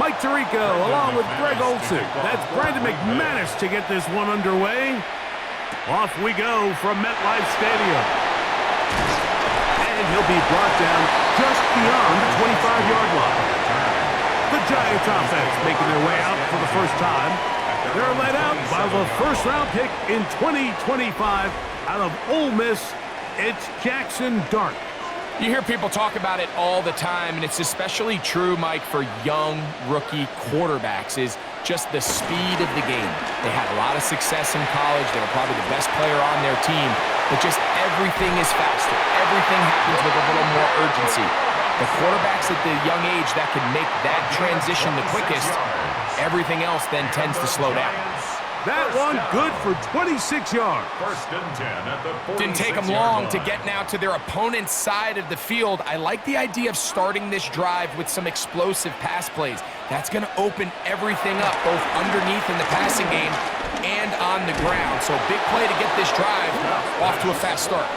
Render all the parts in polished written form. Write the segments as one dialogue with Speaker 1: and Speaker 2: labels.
Speaker 1: Mike Tirico along with Greg Olson. That's Brandon McManus to get this one underway. Off we go from MetLife Stadium. And he'll be brought down just beyond the 25-yard line. The Giants offense making their way out for the first time. They're led out by the first-round pick in 2025 out of Ole Miss. It's Jackson Dart.
Speaker 2: You hear people talk about it all the time, and it's especially true, Mike, for young rookie quarterbacks, is just the speed of the game. They had a lot of success in college. They were probably the best player on their team, but just everything is faster. Everything happens with a little more urgency. The quarterbacks at the young age that can make that transition the quickest, everything else then tends to slow down.
Speaker 1: That one good for 26 yards.
Speaker 3: First and 10 at the 46-yard line.
Speaker 2: Didn't take them long to get now to their opponent's side of the field. I like the idea of starting this drive with some explosive pass plays. That's going to open everything up, both underneath in the passing game and on the ground. So big play to get this drive off to a fast start.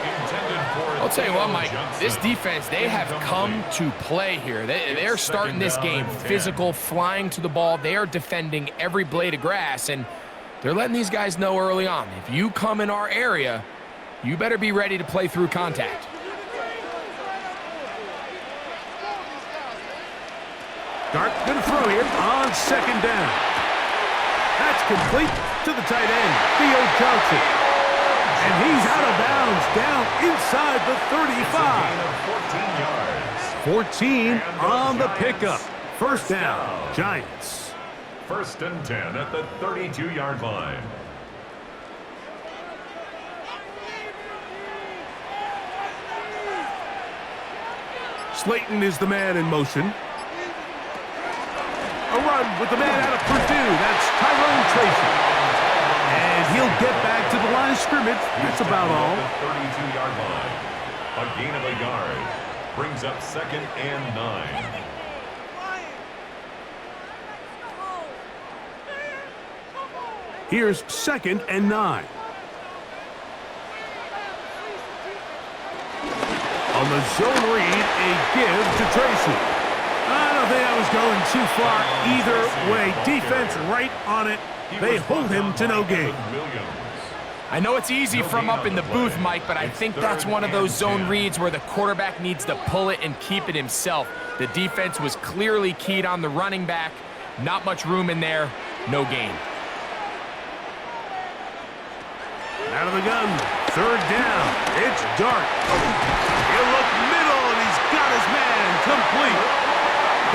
Speaker 2: I'll tell you what, Mike, this defense, they have come to play here. They're starting this game physical, flying to the ball. They are defending every blade of grass, and they're letting these guys know early on, if you come in our area, you better be ready to play through contact.
Speaker 1: Dart going to throw here on second down. That's complete to the tight end, Theo Johnson. And he's out of bounds, down inside the 35. 14 on the pickup. First down, Giants.
Speaker 3: First and 10 at the 32-yard line.
Speaker 1: Slayton is the man in motion. A run with the man out of Purdue. That's Tyrone Tracy. And he'll get back to the line of scrimmage. That's about all.
Speaker 3: The 32-yard line. A gain of a yard. Brings up second and 9.
Speaker 1: Here's second and 9. On the zone read, a give to Tracy. I don't think I was going too far either way. Defense right on it. They hold him to no gain.
Speaker 2: I know it's easy from up in the booth, Mike, but I think that's one of those zone reads where the quarterback needs to pull it and keep it himself. The defense was clearly keyed on the running back. Not much room in there. No gain.
Speaker 1: Out of the gun, third down, it's Dart. He'll look middle, and he's got his man complete.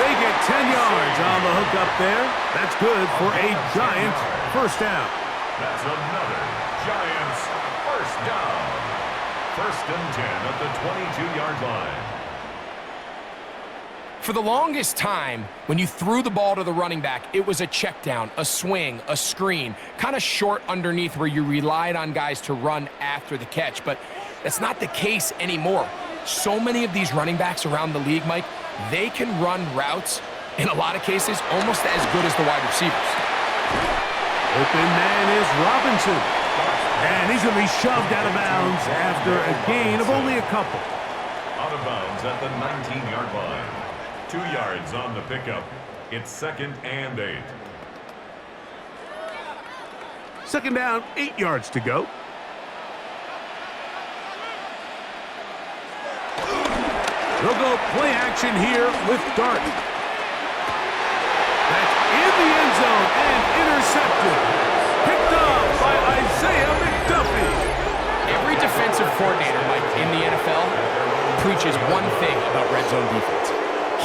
Speaker 1: They get 10 yards on the hook up there. That's good for a Giants first down.
Speaker 3: That's another Giants first down. First and 10 at the 22-yard line.
Speaker 2: For the longest time, when you threw the ball to the running back, it was a check down, a swing, a screen, kind of short underneath where you relied on guys to run after the catch. But that's not the case anymore. So many of these running backs around the league, Mike, they can run routes, in a lot of cases, almost as good as the wide receivers.
Speaker 1: Open man is Robinson. And he's going to be shoved out of bounds after a gain of only a couple.
Speaker 3: Out of bounds at the 19-yard line. 2 yards on the pickup. It's second and 8.
Speaker 1: Second down, 8 yards to go. They'll go play action here with Dart. That's in the end zone and intercepted. Picked off by Isaiah McDuffie.
Speaker 2: Every defensive coordinator, Mike, in the NFL preaches one thing about red zone defense.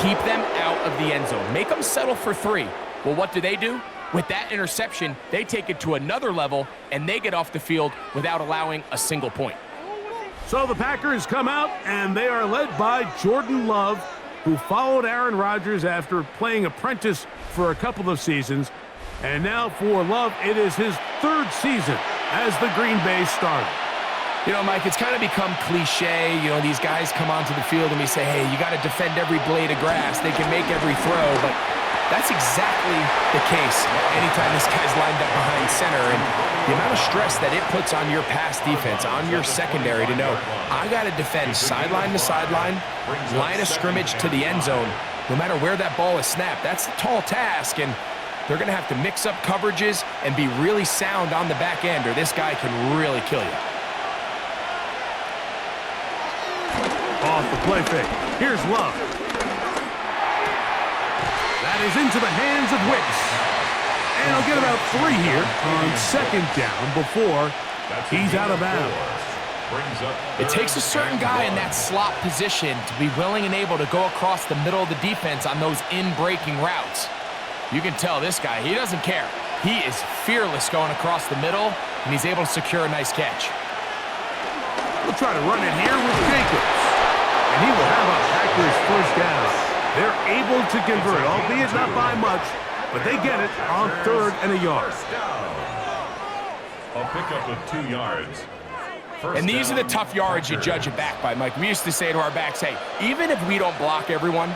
Speaker 2: Keep them out of the end zone. Make them settle for 3. Well, what do? With that interception, they take it to another level, and they get off the field without allowing a single point.
Speaker 1: So the Packers come out, and they are led by Jordan Love, who followed Aaron Rodgers after playing apprentice for a couple of seasons. And now for Love, it is his 3rd season as the Green Bay starter.
Speaker 2: You know, Mike, it's kind of become cliche. You know, these guys come onto the field and we say, hey, you got to defend every blade of grass. They can make every throw, but that's exactly the case anytime this guy's lined up behind center. And the amount of stress that it puts on your pass defense, on your secondary to know, I got to defend sideline to sideline, line of scrimmage to the end zone. no matter where that ball is snapped. That's a tall task, and they're going to have to mix up coverages and be really sound on the back end, or this guy can really kill you.
Speaker 1: Off the play fake. Here's Love. That is into the hands of Wicks. And he'll get about 3 here on second down before he's out of bounds.
Speaker 2: It takes a certain guy in that slot position to be willing and able to go across the middle of the defense on those in-breaking routes. You can tell this guy, he doesn't care. He is fearless going across the middle, and he's able to secure a nice catch.
Speaker 1: We'll try to run it here with Jacobs. And he will have a Packers first down. They're able to convert, albeit not by much, but they get it on 3rd and a yard.
Speaker 3: A pickup of 2 yards.
Speaker 2: And these are the tough yards you judge it back by, Mike. We used to say to our backs, hey, even if we don't block everyone,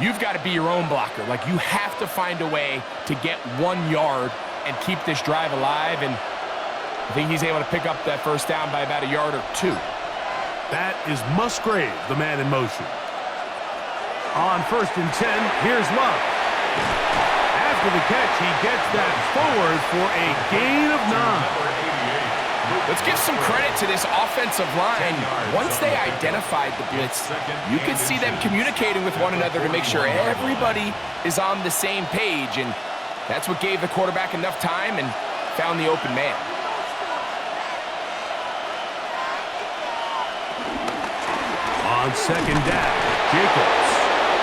Speaker 2: you've got to be your own blocker. Like, you have to find a way to get 1 yard and keep this drive alive, and I think he's able to pick up that first down by about a yard or 2.
Speaker 1: That is Musgrave, the man in motion. On 1st and 10, here's Love. After the catch, he gets that forward for a gain of 9.
Speaker 2: Let's give some credit to this offensive line. Once they identified the blitz, you could see them communicating with one another to make sure everybody is on the same page, and that's what gave the quarterback enough time and found the open man.
Speaker 1: On second down, Jacobs.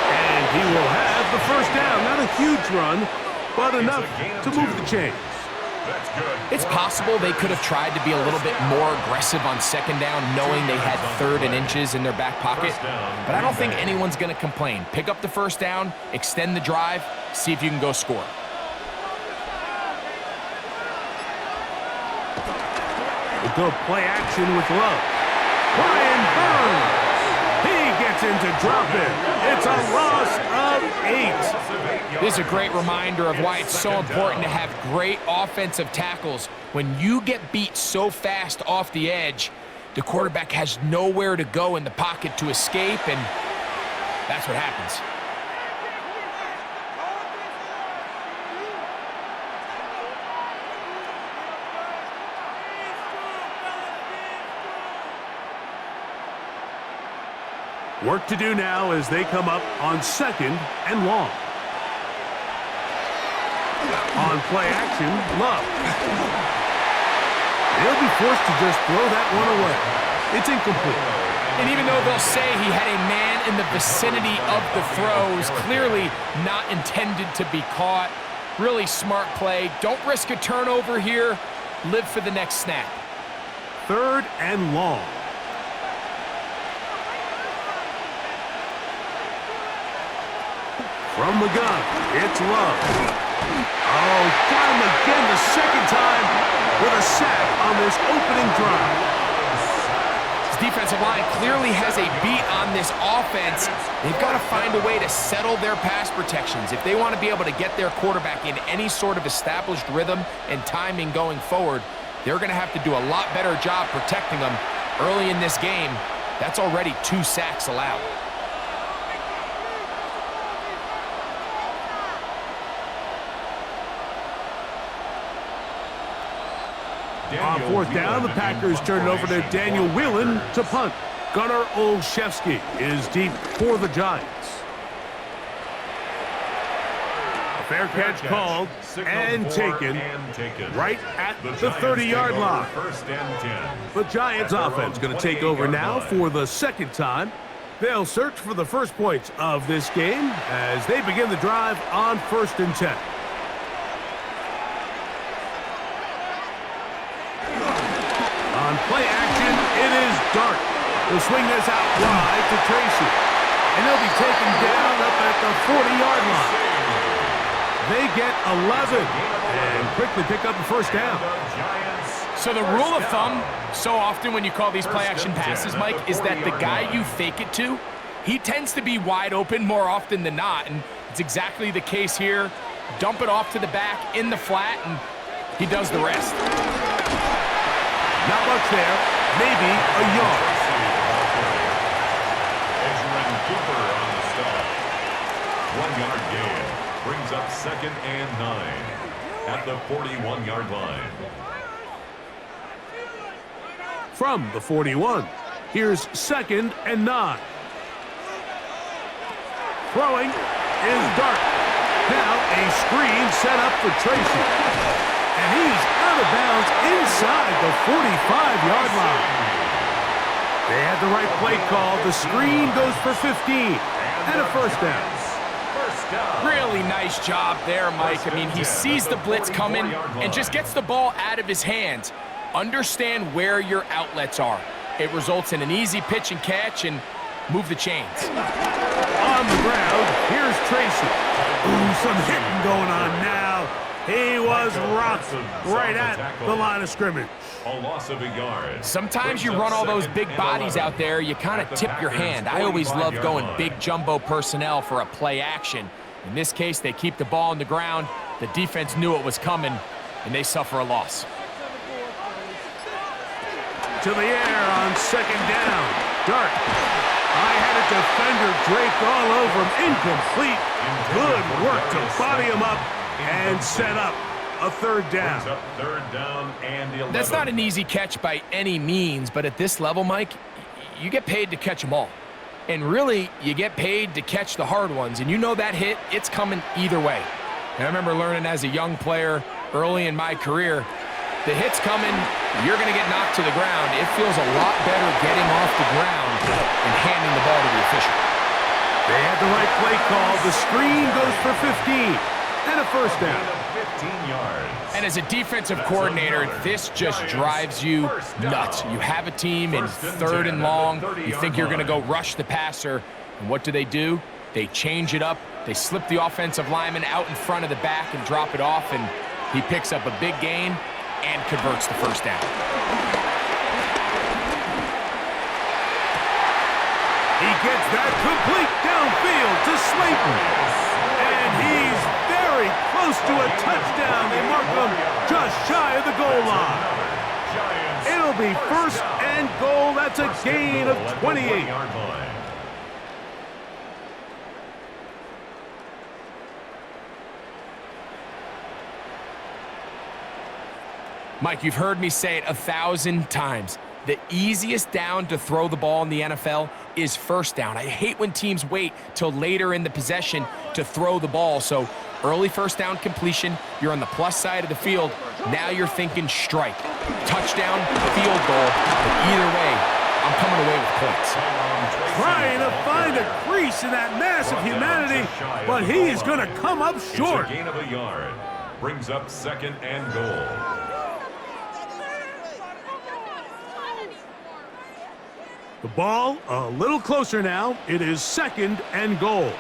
Speaker 1: And he will have the first down. Not a huge run, but enough to move the chains.
Speaker 2: It's possible they could have tried to be a little bit more aggressive on second down, knowing they had 3rd and inches in their back pocket. But I don't think anyone's going to complain. Pick up the first down, extend the drive, see if you can go score.
Speaker 1: We'll go play action with Love. Brian Burns. He gets into drop it. It's a loss of 8.
Speaker 2: This is a great reminder of why it's so important to have great offensive tackles. When you get beat so fast off the edge, the quarterback has nowhere to go in the pocket to escape, and that's what happens.
Speaker 1: Work to do now as they come up on 2nd and long. On play action, Love. They'll be forced to just throw that one away. It's incomplete.
Speaker 2: And even though they'll say he had a man in the vicinity of the throws, clearly not intended to be caught. Really smart play. Don't risk a turnover here. Live for the next snap.
Speaker 1: 3rd and long. From the gun, it's Love. Oh, got him again the second time with a sack on this opening drive.
Speaker 2: This defensive line clearly has a beat on this offense. They've got to find a way to settle their pass protections. If they want to be able to get their quarterback in any sort of established rhythm and timing going forward, they're going to have to do a lot better job protecting them early in this game. That's already 2 sacks allowed.
Speaker 1: On 4th down, the Packers turn it over to Daniel Whelan to punt. Gunnar Olszewski is deep for the Giants. A fair catch called and taken right at the 30-yard line. The Giants offense going to take over now for the 2nd time. They'll search for the first points of this game as they begin the drive on 1st and 10. On play action, it is Dart. He'll swing this out wide to Tracy. And he'll be taken down up at the 40-yard line. They get 11 and quickly pick up the first down.
Speaker 2: So the rule of thumb, so often when you call these play-action passes, Mike, is that the guy you fake it to, he tends to be wide open more often than not, and it's exactly the case here. Dump it off to the back in the flat, and he does the rest.
Speaker 1: Not much there, maybe a yard.
Speaker 3: 1-yard gain. Brings up 2nd and 9 at the 41-yard line.
Speaker 1: From the 41, here's 2nd and 9. Throwing is Dart. Now a screen set up for Tracy. And he's out of bounds inside the 45-yard line. They had the right play call. The screen goes for 15 and a first down.
Speaker 2: Really nice job there, Mike. I mean, he sees the blitz coming and just gets the ball out of his hands. Understand where your outlets are. It results in an easy pitch and catch and move the chains.
Speaker 1: On the ground, here's Tracy. Ooh, some hitting going on now. He was rocked right at the line of scrimmage.
Speaker 3: A loss of a yard.
Speaker 2: Sometimes you run all those big bodies out there, you kind of tip your hand. I always love going big jumbo personnel for a play action. In this case, they keep the ball on the ground. The defense knew it was coming, and they suffer a loss.
Speaker 1: To the air on 2nd down. Dart. I had a defender draped all over him. Incomplete. Good work to body him up and set up a 3rd down.
Speaker 3: Brings up 3rd down and 11.
Speaker 2: That's not an easy catch by any means, but at this level, Mike, you get paid to catch them all. And really, you get paid to catch the hard ones. And you know that hit, it's coming either way. And I remember learning as a young player early in my career, the hit's coming, you're going to get knocked to the ground. It feels a lot better getting off the ground and handing the ball to the official.
Speaker 1: They had the right play call. The screen goes for 15 and a first down.
Speaker 3: 15 yards.
Speaker 2: And as a defensive coordinator, this just drives you nuts. You have a team in 3rd and long. You think you're going to go rush the passer. And what do? They change it up. They slip the offensive lineman out in front of the back and drop it off. And he picks up a big gain and converts the first down.
Speaker 1: He gets that complete downfield to Slayton. And he's very close to a touchdown. They mark him just shy of the goal line. It'll be 1st and goal. That's a gain of 28.
Speaker 2: Mike, you've heard me say it 1,000 times. The easiest down to throw the ball in the NFL is 1st down. I hate when teams wait till later in the possession to throw the ball. So early 1st down completion, you're on the plus side of the field. Now you're thinking strike, touchdown, field goal. But either way, I'm coming away with points.
Speaker 1: Trying to find a crease in that mass of humanity, but he is going to come up short.
Speaker 3: It's a gain of a yard. Brings up 2nd and goal.
Speaker 1: The ball a little closer now. It is 2nd and goal.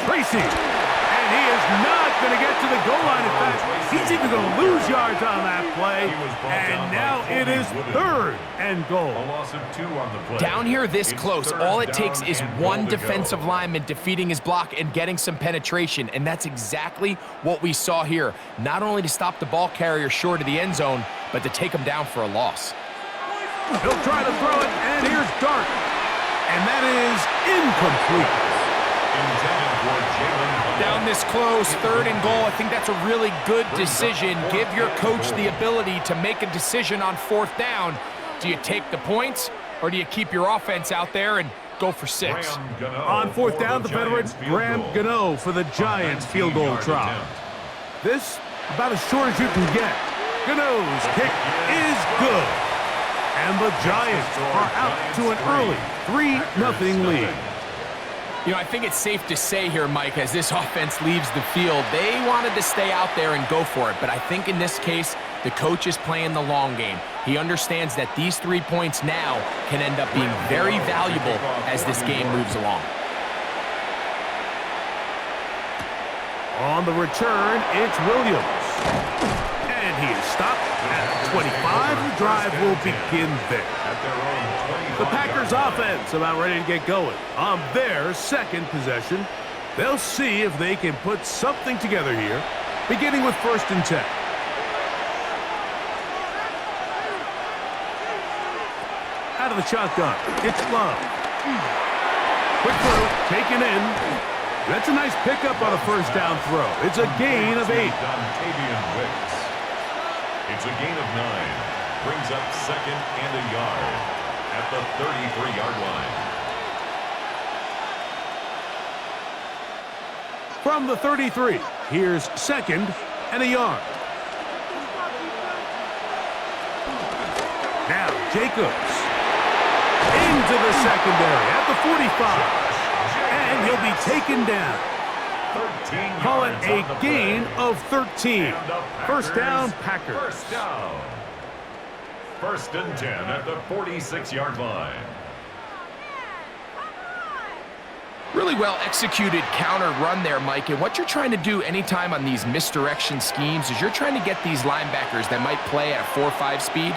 Speaker 1: Tracy, and he is not going to get to the goal line. In fact, he's even going to lose yards on that play. And now it is 3rd and goal.
Speaker 3: A loss of 2 on the play.
Speaker 2: Down here this
Speaker 3: It's
Speaker 2: close,
Speaker 3: 3rd
Speaker 2: all it
Speaker 3: down
Speaker 2: takes is
Speaker 3: and
Speaker 2: one
Speaker 3: goal to
Speaker 2: defensive
Speaker 3: go.
Speaker 2: lineman defeating his block and getting some penetration, and that's exactly what we saw here. Not only to stop the ball carrier short of the end zone, but to take him down for a loss.
Speaker 1: He'll try to throw it, and here's Dart. And that is incomplete.
Speaker 3: Intended for Jalen Hall.
Speaker 2: Down this close, 3rd and goal, I think that's a really good decision. Give your coach the ability to make a decision on 4th down. Do you take the points, or do you keep your offense out there and go for 6?
Speaker 1: On 4th down, the veteran Graham Gano for the Giants field goal try. This about as short as you can get. Gano's kick is good. And the Giants are out to an early 3-0 lead.
Speaker 2: You know, I think it's safe to say here, Mike, as this offense leaves the field, they wanted to stay out there and go for it. But I think in this case, the coach is playing the long game. He understands that these 3 points now can end up being very valuable as this game moves along.
Speaker 1: On the return, it's Williams. And he is stopped at 25. The drive will begin there. The Packers offense about ready to get going on their 2nd possession. They'll see if they can put something together here, beginning with 1st and 10. Out of the shotgun, it's Love. Quick throw, taken in. That's a nice pickup on a first down throw. It's a gain of 8.
Speaker 3: It's a gain of 9. Brings up second and a yard at the 33-yard line.
Speaker 1: From the 33, here's second and a yard. Now Jacobs into the secondary at the 45. And he'll be taken down. Call it a gain of 13. First down, Packers.
Speaker 3: First down. First and 10 at the 46-yard line.
Speaker 2: Really well executed counter run there, Mike. And what you're trying to do anytime on these misdirection schemes is you're trying to get these linebackers that might play at a 4.5 speed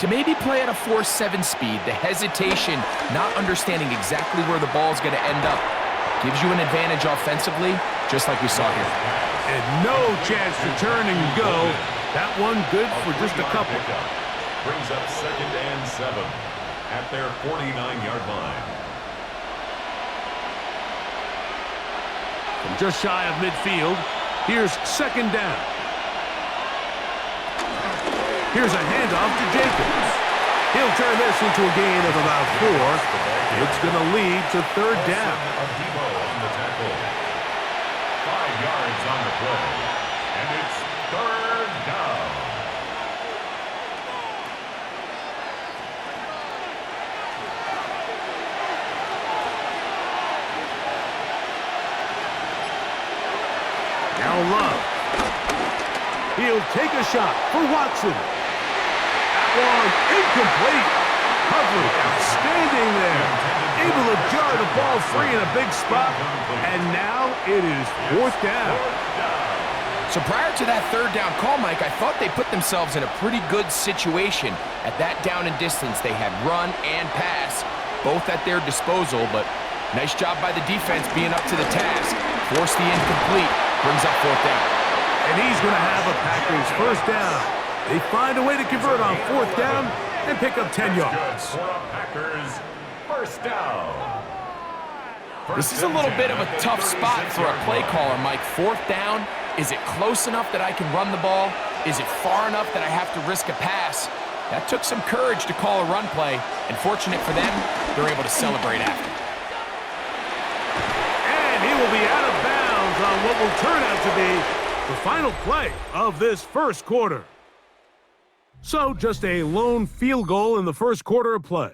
Speaker 2: to maybe play at a 4.7 speed. The hesitation, not understanding exactly where the ball is going to end up, gives you an advantage offensively, just like we saw here.
Speaker 1: And no chance to turn and go. That one good for just a couple.
Speaker 3: Brings up second and 7 at their 49-yard line.
Speaker 1: From just shy of midfield, here's second down. Here's a handoff to Jacobs. He'll turn this into a gain of about 4. It's going to lead to third down.
Speaker 3: 5 yards on the play, and it's third down.
Speaker 1: Now Love. He'll take a shot for Watson. That one incomplete. Coverage standing there. Able to jar the ball free in a big spot. And now it is fourth down.
Speaker 2: So prior to that third down call, Mike, I thought they put themselves in a pretty good situation. At that down and distance, they had run and pass, both at their disposal, but nice job by the defense being up to the task. Force the incomplete, brings up fourth down.
Speaker 1: And he's going to have a Packers first down. They find a way to convert on fourth down and pick up 10 yards.
Speaker 3: For a Packers first down.
Speaker 2: This is a little bit of a tough spot for a play caller, Mike. Fourth down, is it close enough that I can run the ball? Is it far enough that I have to risk a pass? That took some courage to call a run play, and fortunate for them, they're able to celebrate after.
Speaker 1: And he will be out of bounds on what will turn out to be the final play of this first quarter. So just a lone field goal in the first quarter of play.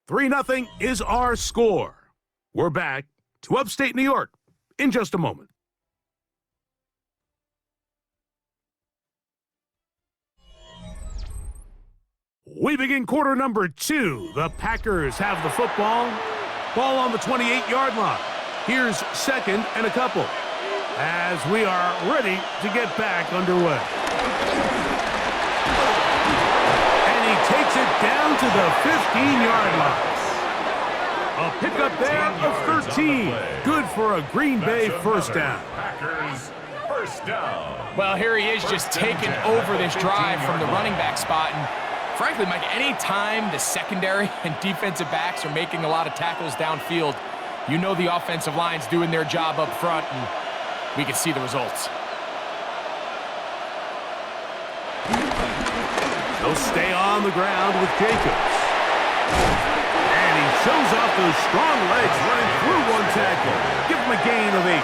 Speaker 1: 3-0 is our score. We're back to upstate New York in just a moment. We begin quarter number 2. The Packers have the football. Ball on the 28-yard line. Here's second and a couple as we are ready to get back underway. And he takes it down to the 15-yard line. A pickup there of 13. Good for a Green Bay first down.
Speaker 3: Packers first down.
Speaker 2: Well, here he is just taking over this drive from the running back spot. And frankly, Mike, any time the secondary and defensive backs are making a lot of tackles downfield, you know the offensive line's doing their job up front, and we can see the results.
Speaker 1: They'll stay on the ground with Jacobs. And he shows off those strong legs running through one tackle. Give him a gain of 8.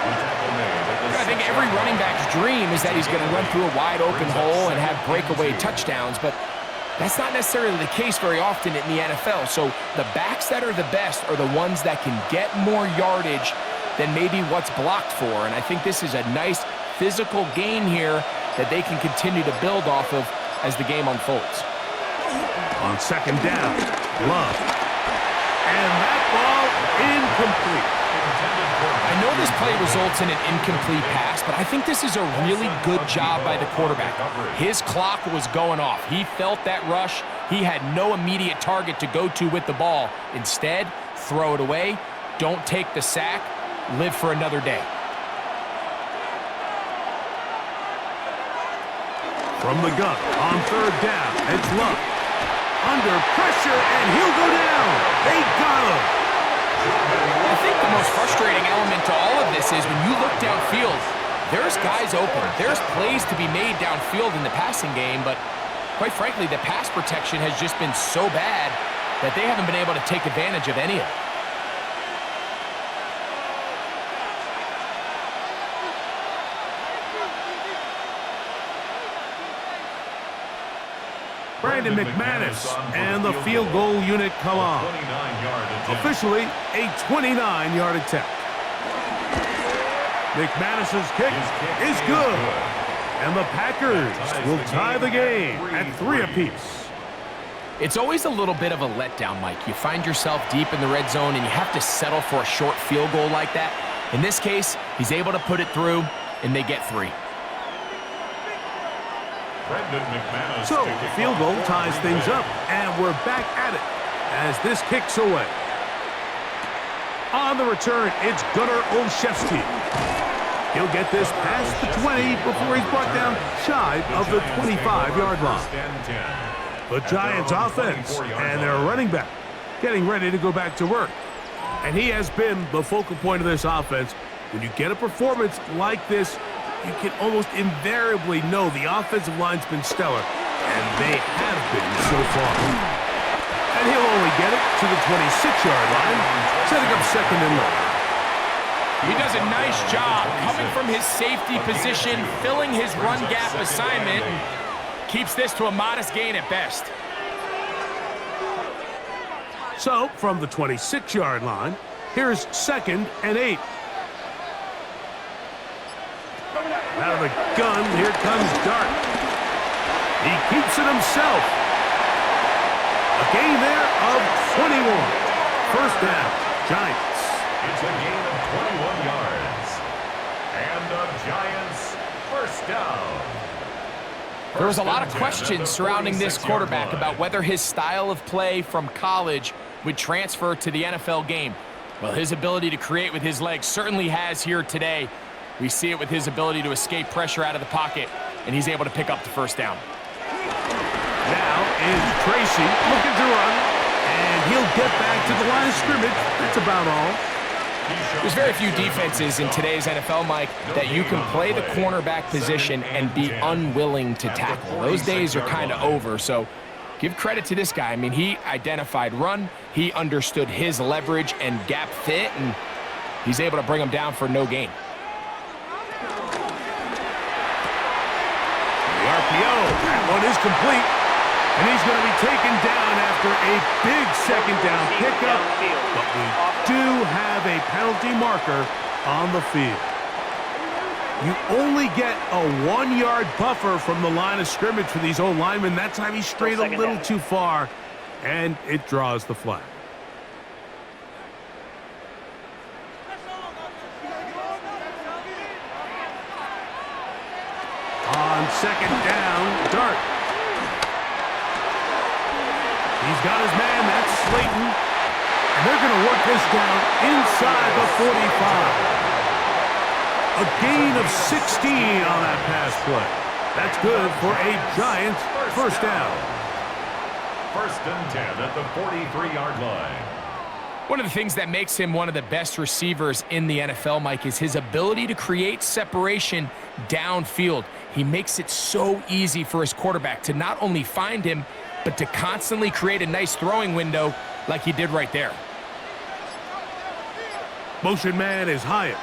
Speaker 2: I think every running back's dream is that he's going to run through a wide open hole and have breakaway touchdowns, but that's not necessarily the case very often in the NFL. So the backs that are the best are the ones that can get more yardage than maybe what's blocked for. And I think this is a nice physical gain here that they can continue to build off of as the game unfolds.
Speaker 1: On second down, Love. And that ball incomplete.
Speaker 2: I know this play results in an incomplete pass, but I think this is a really good job by the quarterback. His clock was going off. He felt that rush. He had no immediate target to go to with the ball. Instead, throw it away. Don't take the sack. Live for another day.
Speaker 1: From the gun, on third down, it's Love. Under pressure, and he'll go down. They got him.
Speaker 2: I think the most frustrating element to all of this is when you look downfield, there's guys open. There's plays to be made downfield in the passing game, but quite frankly, the pass protection has just been so bad that they haven't been able to take advantage of any of it.
Speaker 1: Brandon McManus and the field goal unit come on. Officially, a 29-yard attempt. McManus's kick is good. And the Packers will tie the game at 3 apiece.
Speaker 2: It's always a little bit of a letdown, Mike. You find yourself deep in the red zone and you have to settle for a short field goal like that. In this case, he's able to put it through, and they get 3.
Speaker 1: So the field goal ties things up, and we're back at it as this kicks away. On the return, it's Gunnar Olszewski. He'll get this past the 20 before he's brought down shy of the 25-yard line. The Giants offense and their running back getting ready to go back to work. And he has been the focal point of this offense. When you get a performance like this, you can almost invariably know the offensive line's been stellar, and they have been so far. And he'll only get it to the 26-yard line, setting up second and long.
Speaker 2: He does a nice job coming from his safety position, filling his run gap assignment. Keeps this to a modest gain at best.
Speaker 1: So, from the 26-yard line, here's second and 8. Out of the gun, here comes Dart. He keeps it himself. A gain there of 21. First down, Giants.
Speaker 3: It's a gain of 21 yards. And the Giants first down.
Speaker 2: There was a lot of questions surrounding this quarterback about whether his style of play from college would transfer to the NFL game. Well, his ability to create with his legs certainly has here today. We see it with his ability to escape pressure out of the pocket, and he's able to pick up the first down.
Speaker 1: Now is Tracy looking to run, and he'll get back to the line of scrimmage. That's about all.
Speaker 2: There's very few defenses in today's NFL, Mike, that you can play the cornerback position and be unwilling to tackle. Those days are kind of over, so give credit to this guy. I mean, he identified run, he understood his leverage and gap fit, and he's able to bring him down for no gain.
Speaker 1: The RPO, that one is complete, and he's going to be taken down after a big second down pickup, but we do have a penalty marker on the field. You only get a 1-yard buffer from the line of scrimmage for these old linemen. That time he strayed a little too far, and it draws the flag. On second down, Dart. He's got his man, that's Slayton. And they're going to work this down inside the 45. A gain of 16 on that pass play. That's good for a Giants first down.
Speaker 3: First and 10 at the 43-yard line.
Speaker 2: One of the things that makes him one of the best receivers in the NFL, Mike, is his ability to create separation downfield. He makes it so easy for his quarterback to not only find him, but to constantly create a nice throwing window like he did right there.
Speaker 1: Motion man is Hyatt.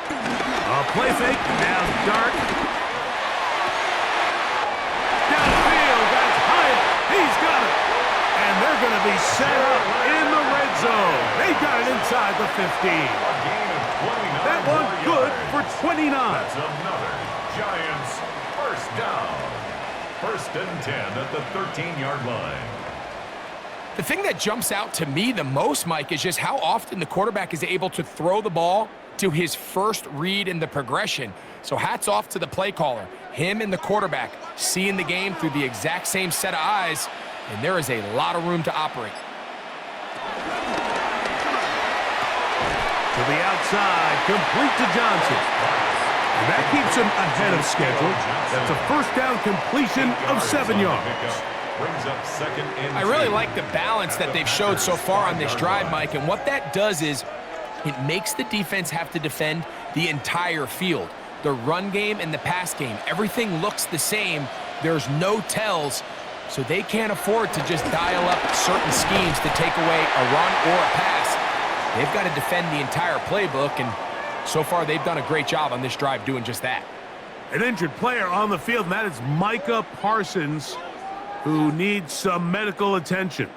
Speaker 1: A play fake, now Dart. Downfield, that's Hyatt. He's got it. And they're going to be set up in the red zone. They got it inside the 15. That one good for 29.
Speaker 3: That's another Giants first down. First and 10 at the 13-yard line.
Speaker 2: The thing that jumps out to me the most, Mike, is just how often the quarterback is able to throw the ball to his first read in the progression. So hats off to the play caller. Him and the quarterback seeing the game through the exact same set of eyes, and there is a lot of room to operate.
Speaker 1: To the outside, complete to Johnson. And that keeps him ahead of schedule. That's a first down completion of 7 yards.
Speaker 3: Brings up second and
Speaker 2: I really like the balance that they've showed so far on this drive, Mike, and what that does is it makes the defense have to defend the entire field. The run game and the pass game, everything looks the same. There's no tells, so they can't afford to just dial up certain schemes to take away a run or a pass. They've got to defend the entire playbook, and so far they've done a great job on this drive doing just that.
Speaker 1: An injured player on the field, and that is Micah Parsons, who needs some medical attention.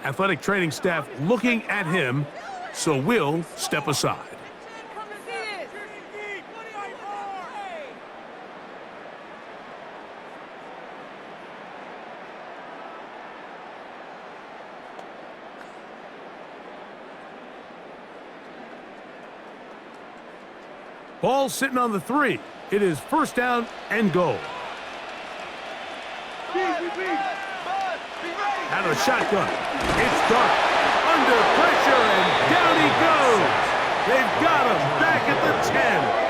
Speaker 1: Athletic training staff looking at him, so we'll step aside. Ball sitting on the 3. It is first down and goal. Out of the shotgun. It's dark. Under pressure, and down he goes. They've got him back at the 10.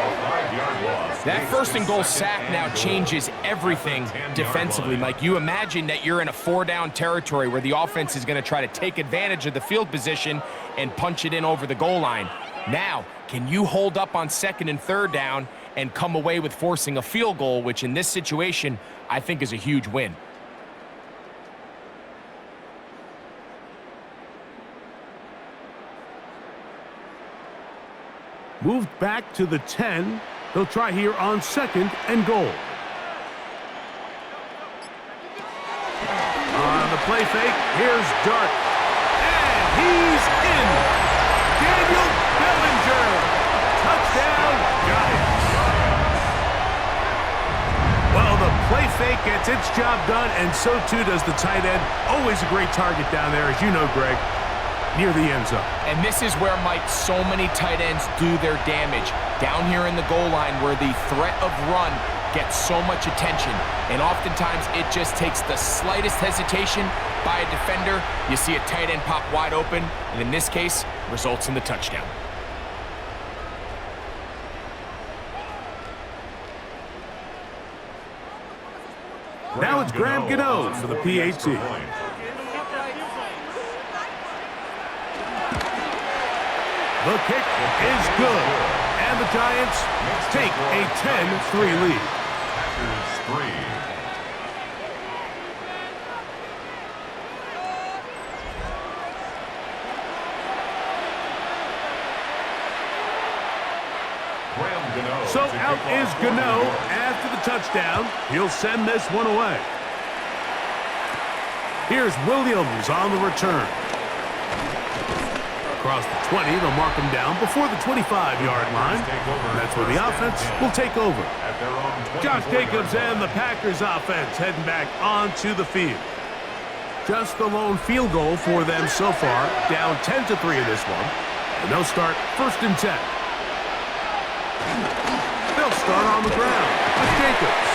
Speaker 2: That first and goal sack now changes everything defensively. Like, you imagine that you're in a 4-down territory where the offense is going to try to take advantage of the field position and punch it in over the goal line. Now, can you hold up on second and third down and come away with forcing a field goal, which in this situation I think is a huge win.
Speaker 1: Moved back to the 10. They'll try here on second and goal. On the play fake, here's Dart. And he's in. Daniel Bellinger. Touchdown, Giants. Well, the play fake gets its job done, and so too does the tight end. Always a great target down there, as you know, Greg, near the end zone.
Speaker 2: And this is where, Mike, so many tight ends do their damage. Down here in the goal line where the threat of run gets so much attention. And oftentimes it just takes the slightest hesitation by a defender. You see a tight end pop wide open, and in this case, results in the touchdown.
Speaker 1: Now it's Graham Gano for the PAT. The kick is good, and the Giants take a 10-3 lead.
Speaker 3: Packers 3.
Speaker 1: So out is Gano after the touchdown. He'll send this one away. Here's Williams on the return. Across the 20, they'll mark him down before the 25-yard line. That's where the offense will take over. Josh Jacobs and the Packers offense heading back onto the field. Just the lone field goal for them so far, down 10-3 in this one. And they'll start first and 10. They'll start on the ground with Jacobs.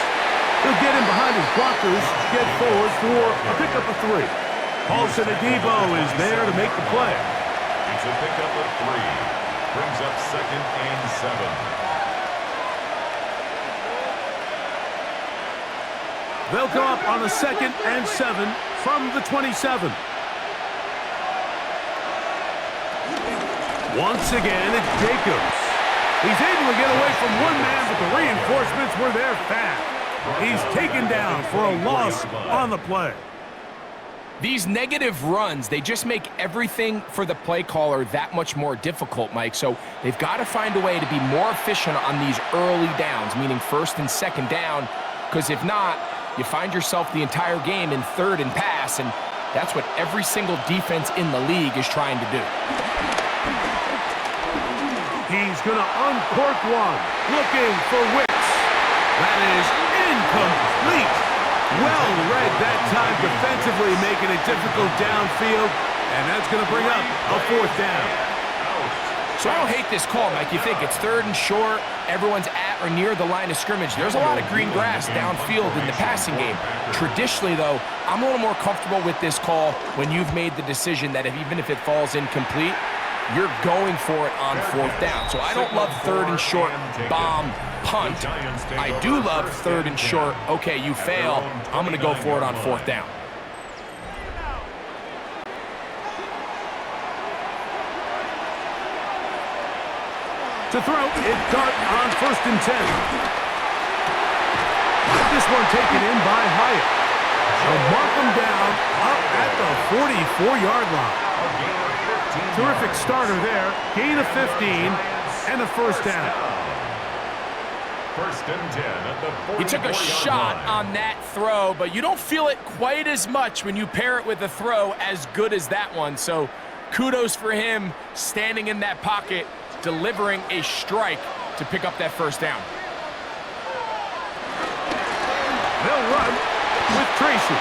Speaker 1: He'll get in behind his blockers, get forward for a pickup of 3. Paulson Adebo is there to make the play.
Speaker 3: It's a pickup of 3. Brings up second and 7.
Speaker 1: They'll go up on a second and 7 from the 27. Once again, it's Jacobs. He's able to get away from one man, but the reinforcements were there fast. He's taken down for a loss on the play.
Speaker 2: These negative runs, they just make everything for the play caller that much more difficult, Mike. So they've got to find a way to be more efficient on these early downs, meaning first and second down, because if not, you find yourself the entire game in third and pass, and that's what every single defense in the league is trying to do.
Speaker 1: He's going to uncork one, looking for Wicks. That is incomplete. Well read that time defensively, making it difficult downfield, and that's going to bring up a 4th down.
Speaker 2: So I don't hate this call, Mike. You think it's third and short, everyone's at or near the line of scrimmage. There's a lot of green grass downfield in the passing game. Traditionally, though, I'm a little more comfortable with this call when you've made the decision that even if it falls incomplete, you're going for it on 4th down. So I don't love third and short, bomb, punt. I do love third and short, okay, you fail, I'm going to go for it on 4th down.
Speaker 1: To throw, it's Dart on 1st and 10. This one taken in by Hyatt. They'll mark them down up at the 44-yard line. Terrific starter there. Gain of 15 and a 1st down.
Speaker 3: 1st and 10 at the 44-yard line.
Speaker 2: He took a shot on that throw, but you don't feel it quite as much when you pair it with a throw as good as that one. So kudos for him standing in that pocket, delivering a strike to pick up that 1st down.
Speaker 1: They'll run with Tracy.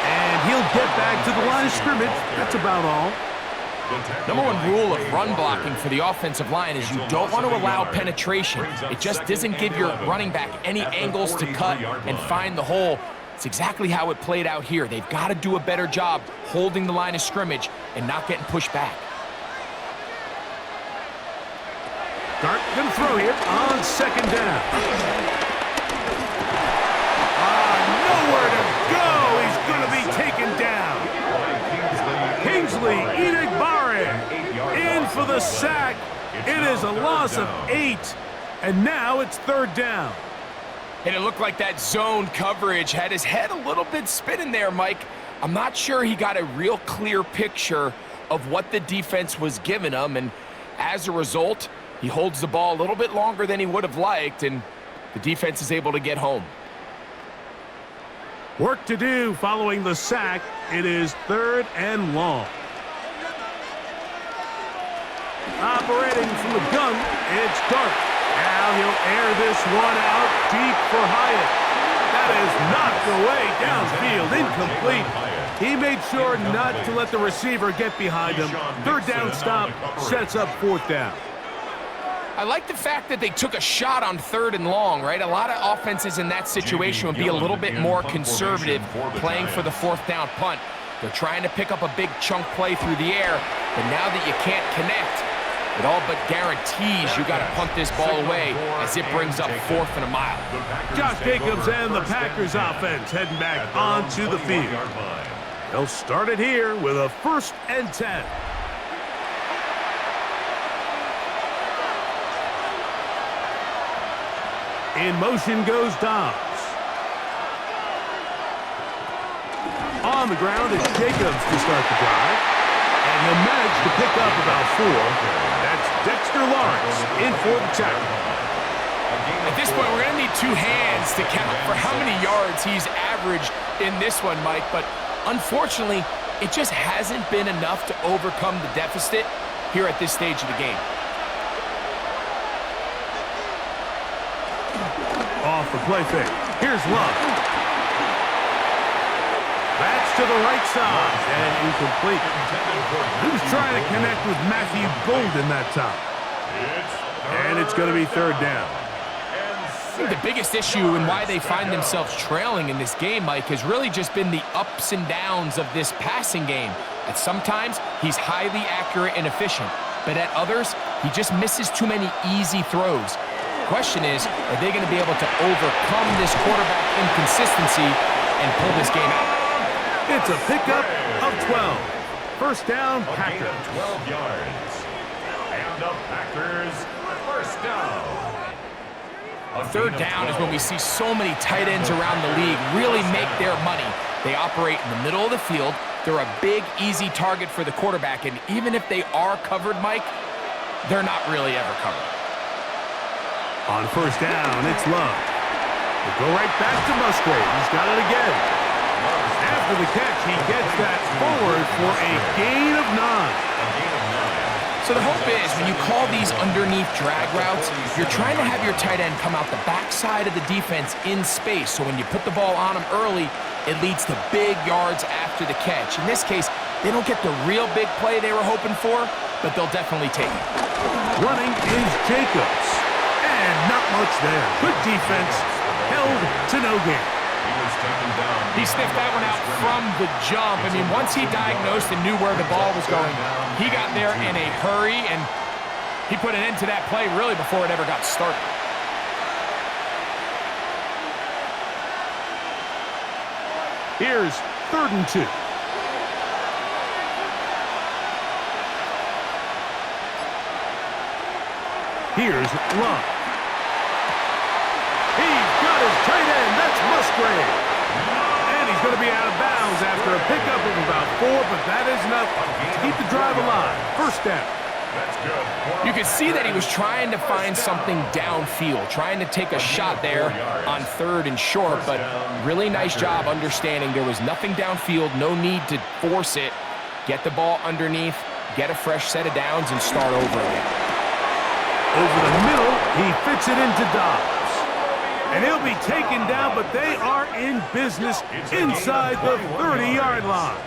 Speaker 1: And he'll get back to the line of scrimmage. That's about all.
Speaker 2: Number one rule of run blocking for the offensive line is you don't want to allow penetration. It just doesn't give your running back any angles to cut and find the hole. It's exactly how it played out here. They've got to do a better job holding the line of scrimmage and not getting pushed back.
Speaker 1: Dart going to throw here on 2nd down. Nowhere to go. He's going to be taken down. Kingsley Enagbare in for the sack. It is a loss of 8, and now it's 3rd down.
Speaker 2: And it looked like that zone coverage had his head a little bit spinning there, Mike. I'm not sure he got a real clear picture of what the defense was giving him, and as a result, he holds the ball a little bit longer than he would have liked, and the defense is able to get home.
Speaker 1: Work to do following the sack. It is 3rd and long. Operating from the gun, it's Dart. Now he'll air this one out deep for Hyatt. That is knocked away downfield, incomplete. He made sure not to let the receiver get behind him. 3rd down stop sets up 4th down.
Speaker 2: I like the fact that they took a shot on 3rd and long, right? A lot of offenses in that situation would be a little bit more conservative playing for the 4th down punt. They're trying to pick up a big chunk play through the air, but now that you can't connect, it all but guarantees you got to punt this ball away as it brings up 4th and a mile.
Speaker 1: Josh Jacobs and the Packers offense heading back onto the field. They'll start it here with a 1st and 10. In motion goes Dobbs. On the ground, it's Jacobs to start the drive. And he'll manage to pick up about 4. That's Dexter Lawrence in for the tackle.
Speaker 2: At this point, we're going to need 2 hands to count for how many yards he's averaged in this one, Mike. But unfortunately, it just hasn't been enough to overcome the deficit here at this stage of the game.
Speaker 1: Off the play fake. Here's Love. That's to the right side and incomplete. He was trying to connect with Matthew Golden that time. And it's going to be 3rd down.
Speaker 2: I think the biggest issue and why they find themselves trailing in this game, Mike, has really just been the ups and downs of this passing game. At sometimes, he's highly accurate and efficient, but at others, he just misses too many easy throws. The question is, are they going to be able to overcome this quarterback inconsistency and pull this game out?
Speaker 1: It's a pickup of 12. 1st down, Packers.
Speaker 3: 12 yards. And the Packers, 1st down.
Speaker 2: A 3rd down is when we see so many tight ends around the league really make their money. They operate in the middle of the field. They're a big, easy target for the quarterback, and even if they are covered, Mike, they're not really ever covered.
Speaker 1: On 1st down, it's Love. They go right back to Musgrave. He's got it again. After the catch, he gets that forward for a gain of 9.
Speaker 2: So the hope is when you call these underneath drag routes, you're trying to have your tight end come out the backside of the defense in space. So when you put the ball on him early, it leads to big yards after the catch. In this case, they don't get the real big play they were hoping for, but they'll definitely take it.
Speaker 1: Running is Jacobs. And not much there. Good defense. Held to no gain.
Speaker 2: He sniffed that one out from the jump. I mean, once he diagnosed and knew where the ball was going, he got there in a hurry, and he put an end to that play really before it ever got started.
Speaker 1: Here's 3rd and 2. Here's Love. He's got his tight end. That's Musgrave. And he's going to be out of bounds after a pickup of about 4, but that is enough to keep the drive alive. First down.
Speaker 2: You could see that he was trying to find something downfield, trying to take a shot there on 3rd and short, but really nice job understanding there was nothing downfield, no need to force it. Get the ball underneath, get a fresh set of downs, and start over again.
Speaker 1: Over the middle, he fits it into Dobbs. And he'll be taken down, but they are in business inside the 30-yard line.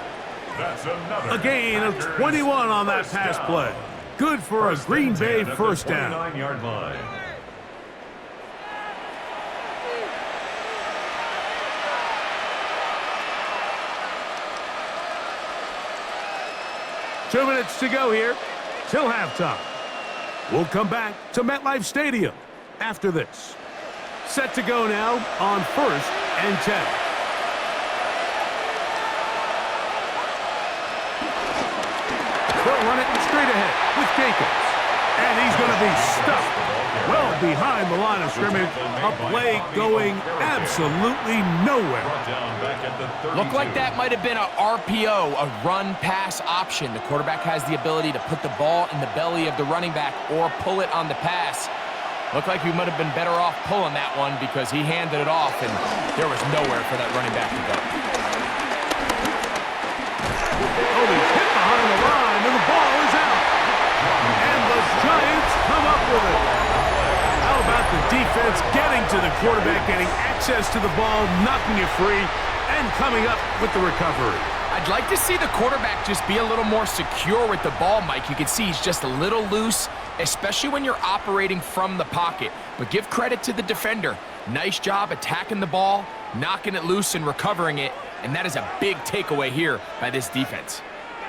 Speaker 1: A gain of 21 on that pass play. Good for a Green Bay first down.
Speaker 3: 29-yard line.
Speaker 1: Two minutes to go here till halftime. We'll come back to MetLife Stadium after this. Set to go now on 1st and 10. They'll run it straight ahead with Jacobs. And he's going to be stuffed well behind the line of scrimmage. A play going absolutely nowhere.
Speaker 2: Looked like that might have been a RPO, a run-pass option. The quarterback has the ability to put the ball in the belly of the running back or pull it on the pass. Looked like we might have been better off pulling that one because he handed it off, and there was nowhere for that running back to go.
Speaker 1: Oh, he's hit behind the line, and the ball is out. And the Giants come up with it. How about the defense getting to the quarterback, getting access to the ball, knocking it free, and coming up with the recovery?
Speaker 2: I'd like to see the quarterback just be a little more secure with the ball, Mike. You can see he's just a little loose, especially when you're operating from the pocket. But give credit to the defender. Nice job attacking the ball, knocking it loose and recovering it, and that is a big takeaway here by this defense.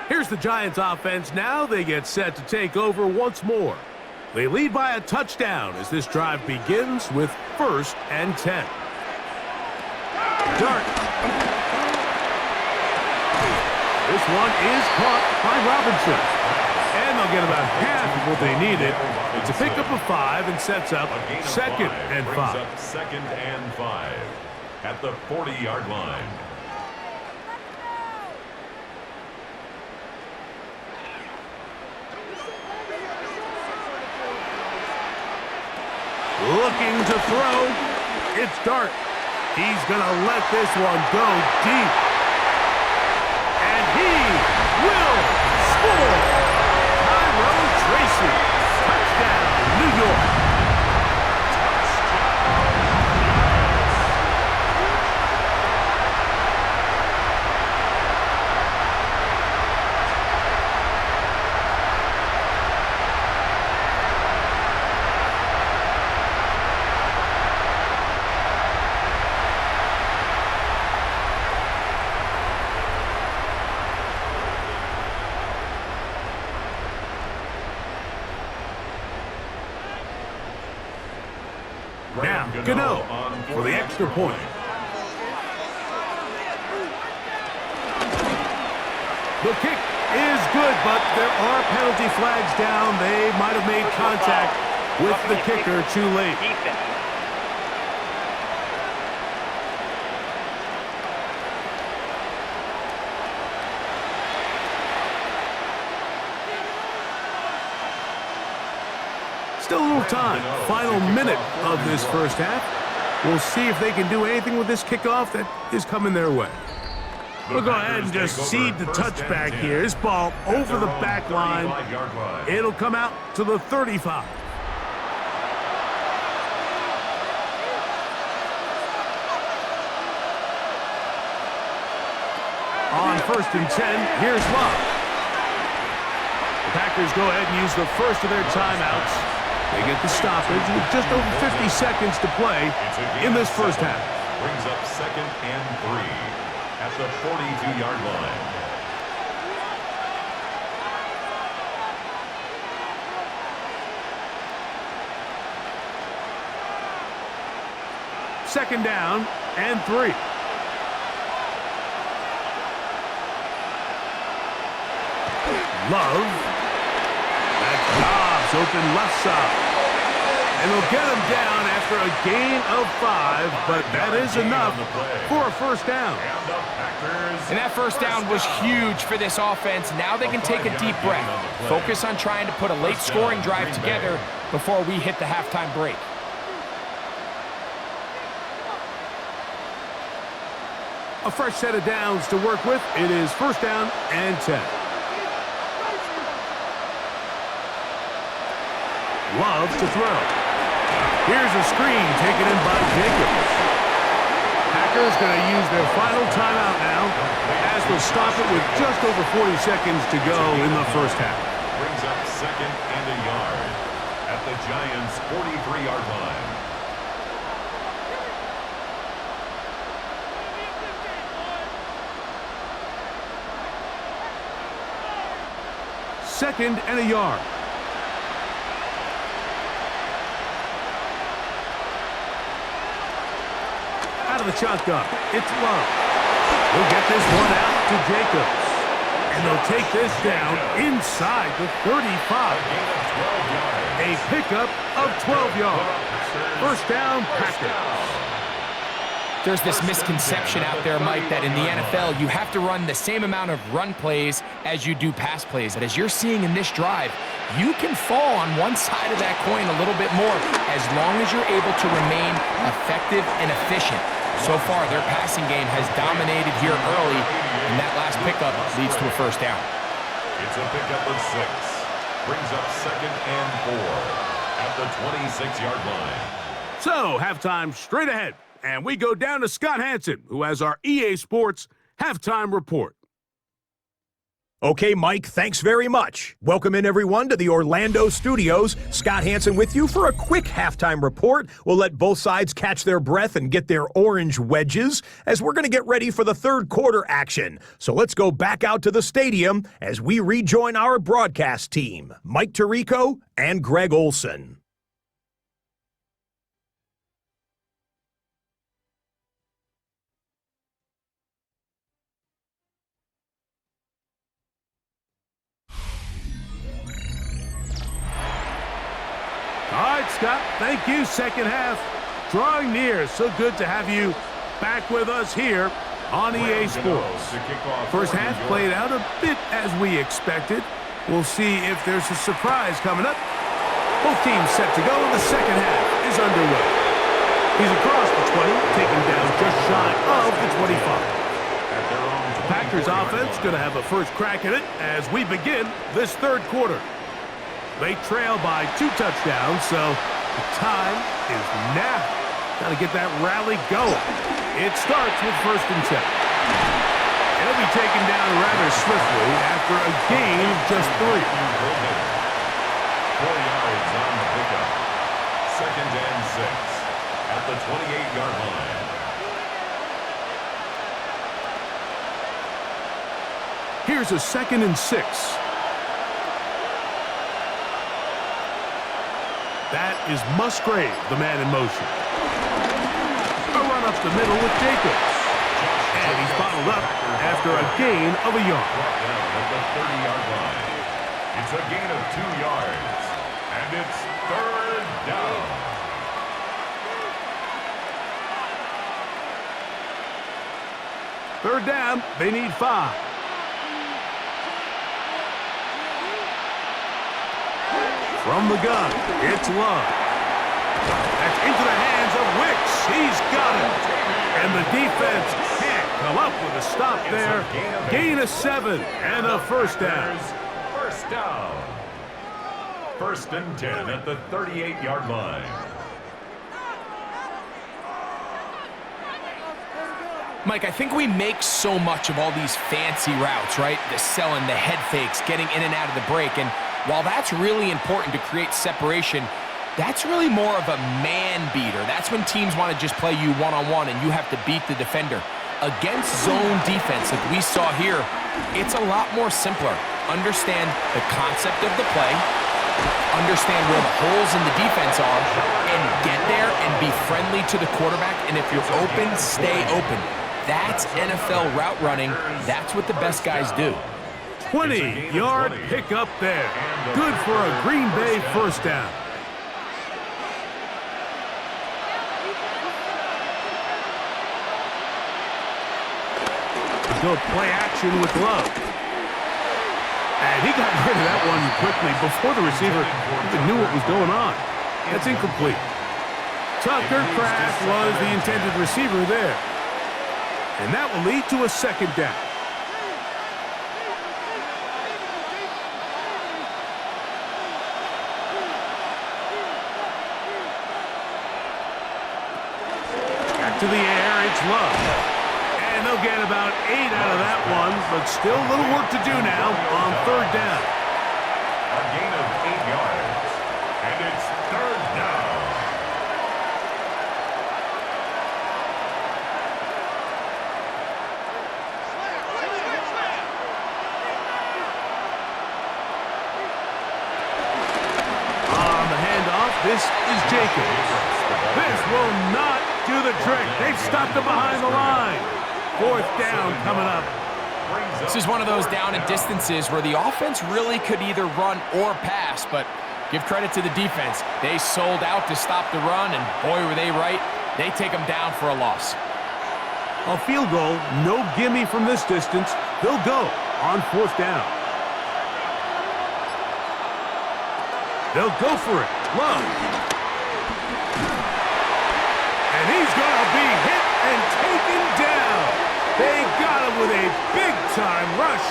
Speaker 1: Here's the Giants offense. Now they get set to take over once more. They lead by a touchdown as this drive begins with 1st and 10. Dart. This one is caught by Robinson. And they'll get about half of what they needed. It's a pickup of 5 and sets up 2nd and 5.
Speaker 3: 2nd and 5 at the 40-yard line.
Speaker 1: Looking to throw. It's Dart. He's going to let this one go deep. And he will score. Tyrone Tracy. Touchdown, New York. Now, Gano for the extra point. The kick is good, but there are penalty flags down. They might have made contact with the kicker too late. Still a little time. Final minute of this first half. We'll see if they can do anything with this kickoff that is coming their way. We'll go ahead and just seed the touchback here. This ball over the back line. It'll come out to the 35. On 1st and 10, here's Love. The Packers go ahead and use the first of their timeouts. They get the stoppage with just over 50 seconds to play in this first half.
Speaker 3: Brings up 2nd and 3 at the 42-yard line.
Speaker 1: Second down and 3. Love. That's Dobbs open left side. And they'll get him down after a gain of 5, but that is enough for a first down.
Speaker 2: And that first down was huge for this offense. Now they can take a deep breath, focus on trying to put a late scoring drive together before we hit the halftime break.
Speaker 1: A fresh set of downs to work with. It is first down and 10. Love to throw. Here's a screen taken in by Jacobs. Packers going to use their final timeout now as they'll stop it with just over 40 seconds to go in the first half.
Speaker 3: Brings up second and a yard at the Giants' 43-yard line.
Speaker 1: Second and a yard. Out of the shotgun, it's Love. He'll get this one out to Jacobs. And they'll take this down inside the 35. A pickup of 12 yards. First down, Packers.
Speaker 2: There's this misconception out there, Mike, that in the NFL, you have to run the same amount of run plays as you do pass plays. And as you're seeing in this drive, you can fall on one side of that coin a little bit more as long as you're able to remain effective and efficient. So far, their passing game has dominated here early, and that last pickup leads to a first down.
Speaker 3: It's a pickup of 6. Brings up second and 4 at the 26-yard line.
Speaker 1: So, halftime straight ahead. And we go down to Scott Hansen, who has our EA Sports halftime report.
Speaker 4: Okay, Mike, thanks very much. Welcome in, everyone, to the Orlando studios. Scott Hansen with you for a quick halftime report. We'll let both sides catch their breath and get their orange wedges as we're going to get ready for the third quarter action. So let's go back out to the stadium as we rejoin our broadcast team, Mike Tirico and Greg Olson.
Speaker 1: All right, Scott, thank you. Second half drawing near. So good to have you back with us here on EA Sports. First half played out a bit as we expected. We'll see if there's a surprise coming up. Both teams set to go. The second half is underway. He's across the 20, taken down just shy of the 25. The Packers offense going to have a first crack at it as we begin this third quarter. They trail by 2 touchdowns, so the time is now. Got to get that rally going. It starts with first and 10. It'll be taken down rather swiftly after a gain of just 3.
Speaker 3: 4 yards on the pickup. Second and 6 at the 28-yard line.
Speaker 1: Here's a second and 6. That is Musgrave, the man in motion. A run up the middle with Jacobs. And he's bottled up after a gain of a yard.
Speaker 3: At the 30-yard line. It's a gain of 2 yards. And it's third down.
Speaker 1: Third down, they need 5. From the gun, it's Love. That's into the hands of Wicks. He's got it. And the defense can't come up with a stop there. Gain of 7 and a first down.
Speaker 3: First down. First and 10 at the 38-yard line.
Speaker 2: Mike, I think we make so much of all these fancy routes, right? The selling, the head fakes, getting in and out of the break. And while that's really important to create separation, that's really more of a man beater. That's when teams want to just play you one-on-one and you have to beat the defender. Against zone defense like we saw here, it's a lot more simpler. Understand the concept of the play, understand where the holes in the defense are, and get there and be friendly to the quarterback. And if you're open, stay open. That's NFL route running. That's what the best guys do.
Speaker 1: 20-yard pickup there. Good for a Green Bay first down. to go play action with Love. And he got rid of that one quickly before the receiver even knew what was going on. That's incomplete. Tucker Kraft was the intended receiver there. And that will lead to a second down. Back to the air, it's Love. And they'll get about 8 out of that one, but still a little work to do now on third down.
Speaker 3: A gain of 8 yards, and it's third down.
Speaker 1: On the handoff, this is Jacobs. This will not do the trick. They've stopped him behind the line. Fourth down coming up.
Speaker 2: This is one of those down and distances where the offense really could either run or pass, but give credit to the defense. They sold out to stop the run, and boy, were they right. They take them down for a loss.
Speaker 1: A field goal, no gimme from this distance. They'll go on fourth down. They'll go for it. Love. And he's going to be hit and taken down. They got him with a big-time rush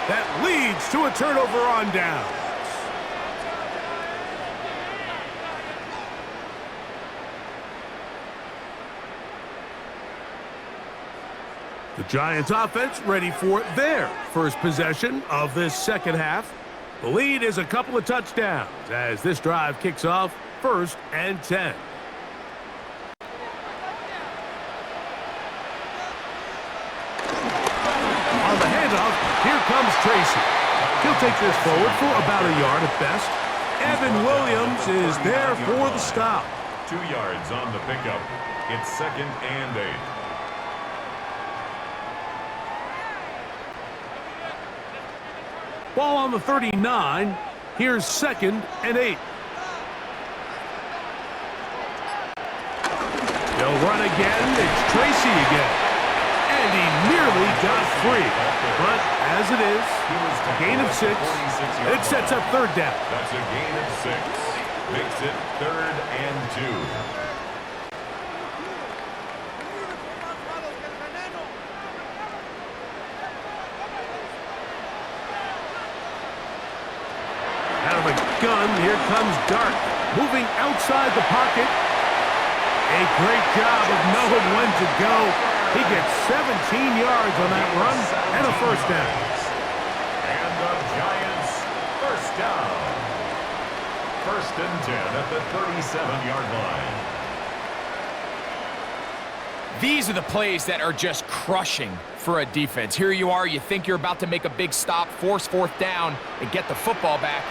Speaker 1: that leads to a turnover on downs. The Giants offense ready for their first possession of this second half. The lead is a couple of touchdowns as this drive kicks off 1st and 10. On the handoff, here comes Tracy. He'll take this forward for about a yard at best. Evan Williams is there for the stop.
Speaker 3: 2 yards on the pickup. It's 2nd and 8.
Speaker 1: Ball on the 39. Here's 2nd and 8. They'll run again. It's Tracy again. And he nearly got free. But as it is, a gain of 6. It sets up third down.
Speaker 3: That's a gain of 6. Makes it 3rd and 2.
Speaker 1: Out of the gun, here comes Dart. Moving outside the pocket. A great job of knowing when to go. He gets 17 yards on that run and a first down.
Speaker 3: And the Giants first down. 1st and 10 at the 37-yard line.
Speaker 2: These are the plays that are just crushing for a defense. Here you are, you think you're about to make a big stop, force fourth down, and get the football back.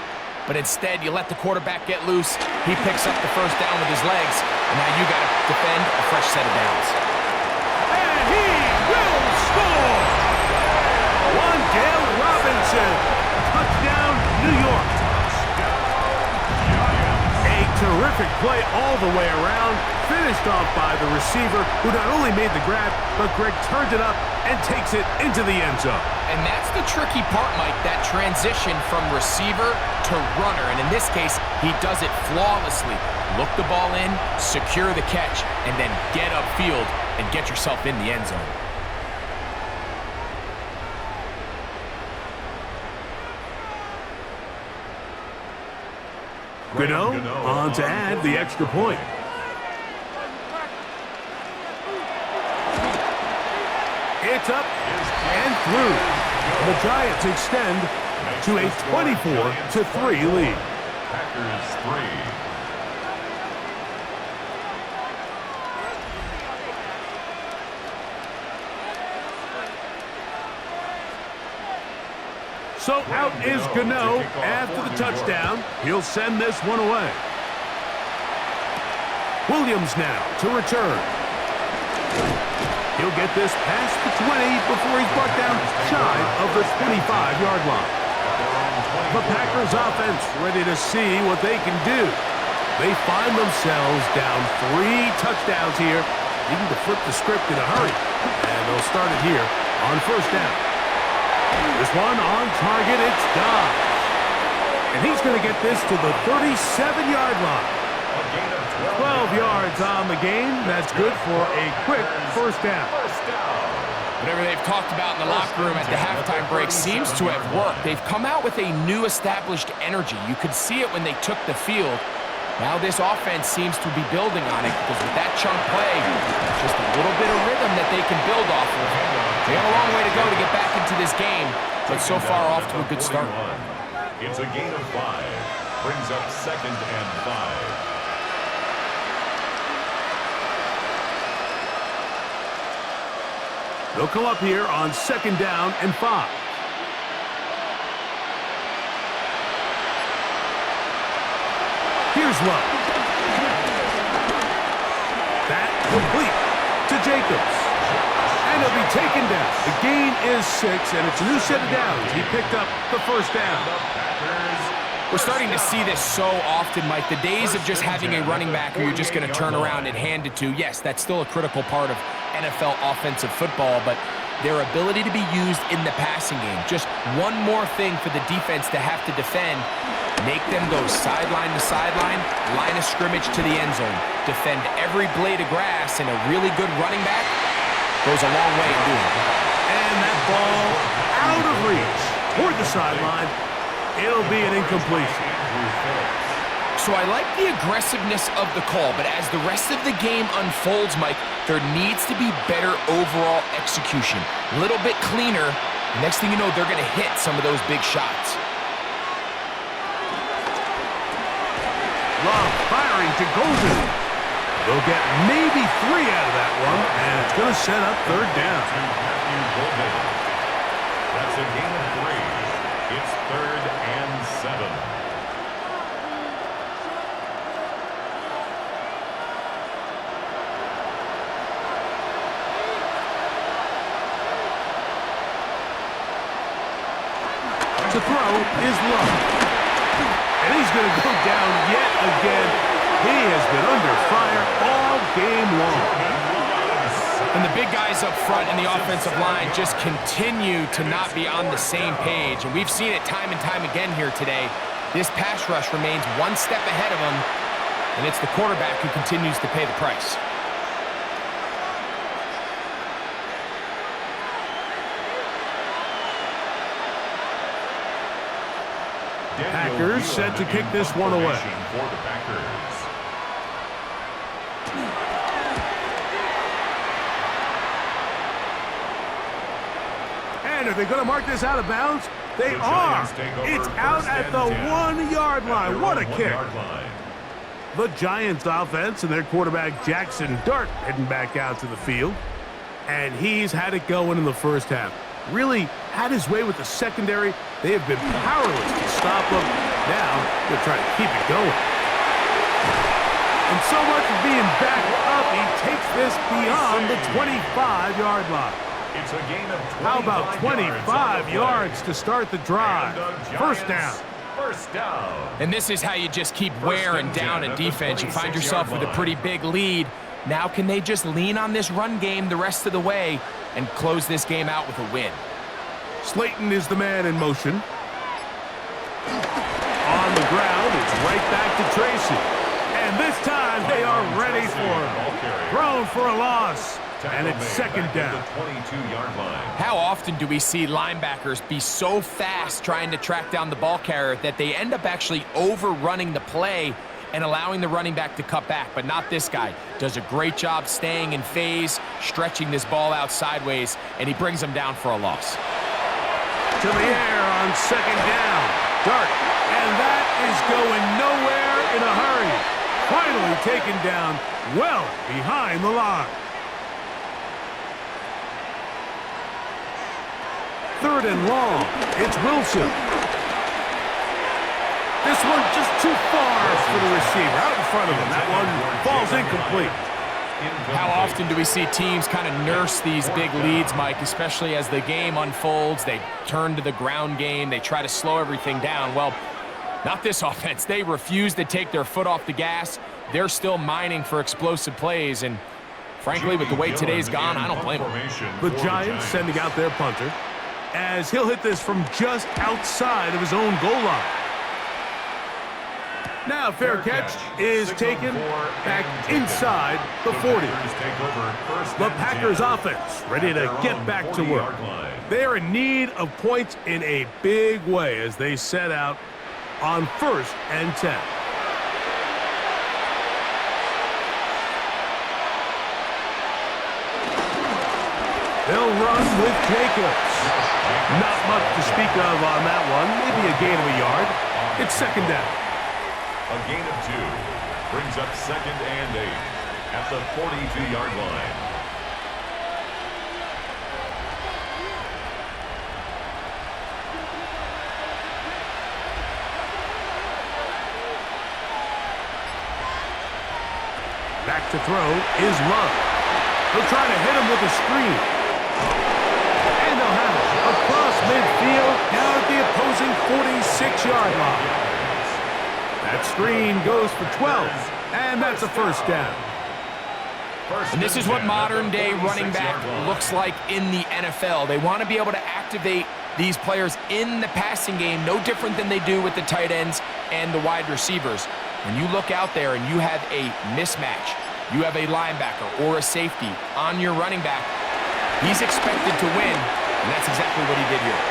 Speaker 2: But instead, you let the quarterback get loose. He picks up the first down with his legs, and now you got to defend a fresh set of downs.
Speaker 1: And he will score! Wandale Robinson. Touchdown, New York. A terrific play all the way around. Finished off by the receiver, who not only made the grab, but Greg turned it up and takes it into the end zone.
Speaker 2: And that's the tricky part, Mike, that transition from receiver to runner. And in this case, he does it flawlessly. Look the ball in, secure the catch, and then get upfield and get yourself in the end zone.
Speaker 1: Gano on to add the extra point. It's up and through. The Giants extend to a 24-3 lead.
Speaker 3: Packers 3.
Speaker 1: So out is Gano after the touchdown. He'll send this one away. Williams now to return. He'll get this past the 20 before he's brought down shy of the 25-yard line. The Packers offense ready to see what they can do. They find themselves down 3 touchdowns here, needing to flip the script in a hurry. And they'll start it here on first down. This one on target, it's Dobbs. And he's going to get this to the 37-yard line. 12 yards on the game. That's good for a quick first down.
Speaker 2: Whatever they've talked about in the locker room at the halftime break seems to have worked. They've come out with a new established energy. You could see it when they took the field. Now this offense seems to be building on it because with that chunk play, just a little bit of rhythm that they can build off of. They have a long way to go to get back into this game, but so far off to a good start.
Speaker 3: It's a gain of 5. Brings up 2nd and 5.
Speaker 1: They'll come up here on 2nd down and 5. Here's Love. That complete to Jacobs. And he'll be taken down. The gain is 6, and it's a new set of downs. He picked up the first down.
Speaker 2: We're starting to see this so often, Mike. The days of just having a running back who you're just going to turn around and hand it to, yes, that's still a critical part of NFL offensive football, but their ability to be used in the passing game, just one more thing for the defense to have to defend, make them go sideline to sideline, line of scrimmage to the end zone, defend every blade of grass, and a really good running back goes a long way in doing it.
Speaker 1: And that ball out of reach toward the sideline. It'll be an incompletion.
Speaker 2: So I like the aggressiveness of the call, but as the rest of the game unfolds, Mike, there needs to be better overall execution. A little bit cleaner. The next thing you know, they're going to hit some of those big shots.
Speaker 1: Love firing to Golden. They'll get maybe 3 out of that one, and it's going to set up 3rd down.
Speaker 3: That's a gain of 3. It's 3rd and 7.
Speaker 1: To throw is Love. And he's going to go down yet again. He has been under fire all game long.
Speaker 2: And the big guys up front in the offensive line just continue to not be on the same page. And we've seen it time and time again here today. This pass rush remains one step ahead of them, and it's the quarterback who continues to pay the price.
Speaker 1: Packers set to kick this one away.
Speaker 3: For the Packers.
Speaker 1: And are they going to mark this out of bounds? They are. It's out at the 1-yard line. What a kick. The Giants offense and their quarterback Jackson Dart heading back out to the field. And he's had it going in the first half. Really had his way with the secondary. They have been powerless to stop him. Now they're trying to keep it going. And so much of being backed up, he takes this beyond the 25-yard line.
Speaker 3: It's a gain of 25.
Speaker 1: How about 25 yards to start the drive? First down.
Speaker 3: First down.
Speaker 2: And this is how you just keep wearing down a defense. You find yourself with a pretty big lead. Now can they just lean on this run game the rest of the way and close this game out with a win?
Speaker 1: Slayton is the man in motion. On the ground, it's right back to Tracy. And this time they are ready for him. Thrown for a loss. And it's 2nd down.
Speaker 3: 22-yard line.
Speaker 2: How often do we see linebackers be so fast trying to track down the ball carrier that they end up actually overrunning the play and allowing the running back to cut back? But not this guy. Does a great job staying in phase, stretching this ball out sideways, and he brings him down for a loss.
Speaker 1: To the air on 2nd down. Dart. And that is going nowhere in a hurry. Finally taken down well behind the line. 3rd and long. It's Wilson. This one just too far for the receiver. Out in front of him. That one falls incomplete.
Speaker 2: How often do we see teams kind of nurse these big leads, Mike, especially as the game unfolds? They turn to the ground game. They try to slow everything down. Well, not this offense. They refuse to take their foot off the gas. They're still mining for explosive plays, and Frankly, with the way today's gone, I don't blame him.
Speaker 1: The Giants sending out their punter, as he'll hit this from just outside of his own goal line. Now fair catch is taken back inside the 40. The Packers offense ready to get back to work. They are in need of points in a big way as they set out on 1st and 10. They'll run with Jacobs. Not much to speak of on that one. Maybe a gain of a yard. It's 2nd down.
Speaker 3: A gain of 2 brings up 2nd and 8 at the 42-yard line.
Speaker 1: Back to throw is Love. They'll try to hit him with a screen. And they'll have it across midfield down at the opposing 46-yard line. That screen goes for 12, and that's a 1st down.
Speaker 2: And this is what modern-day running back looks like in the NFL. They want to be able to activate these players in the passing game, no different than they do with the tight ends and the wide receivers. When you look out there and you have a mismatch, you have a linebacker or a safety on your running back, he's expected to win, and that's exactly what he did here.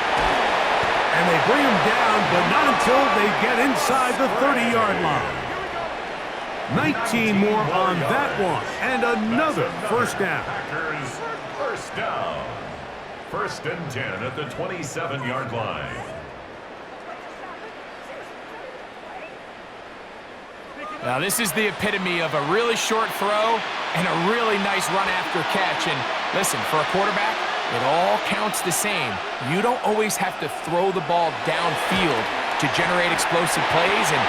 Speaker 1: And they bring him down, but not until they get inside the 30-yard line. 19 more on that one, and another 1st down.
Speaker 3: Packers 1st down. 1st and 10 at the 27-yard line.
Speaker 2: Now this is the epitome of a really short throw and a really nice run after catch. And listen, for a quarterback, it all counts the same. You don't always have to throw the ball downfield to generate explosive plays, and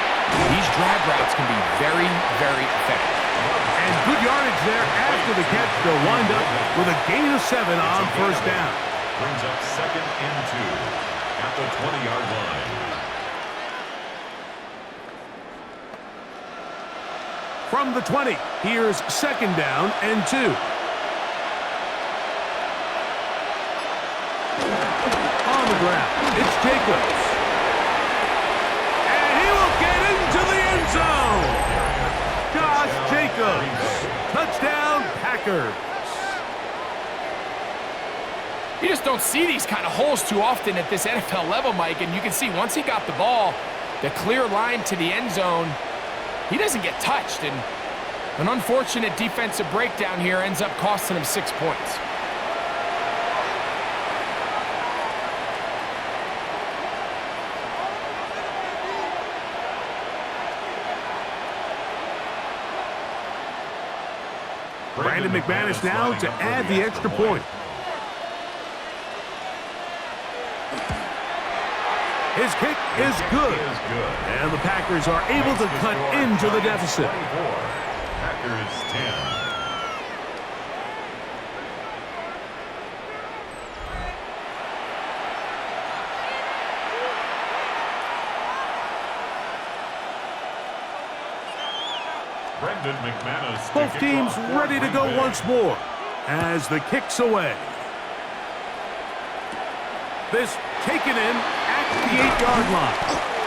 Speaker 2: these drag routes can be very, very effective.
Speaker 1: And good yardage there after the catch. They'll wind up with a gain of 7 on 1st down.
Speaker 3: Brings up 2nd and 2 at the 20-yard line.
Speaker 1: From the 20, here's 2nd down and 2. On the ground, it's Jacobs. And he will get into the end zone. Josh Jacobs. Touchdown, Packers.
Speaker 2: You just don't see these kind of holes too often at this NFL level, Mike, and you can see once he got the ball, the clear line to the end zone, he doesn't get touched, and an unfortunate defensive breakdown here ends up costing him 6 points.
Speaker 1: Brandon McManus now to add the extra point. His kick is good. And the Packers are able to cut into the deficit.
Speaker 3: Packers 10. Brandon McManus.
Speaker 1: Both teams ready to go once more as the kick's away. This taken in at the 8-yard line.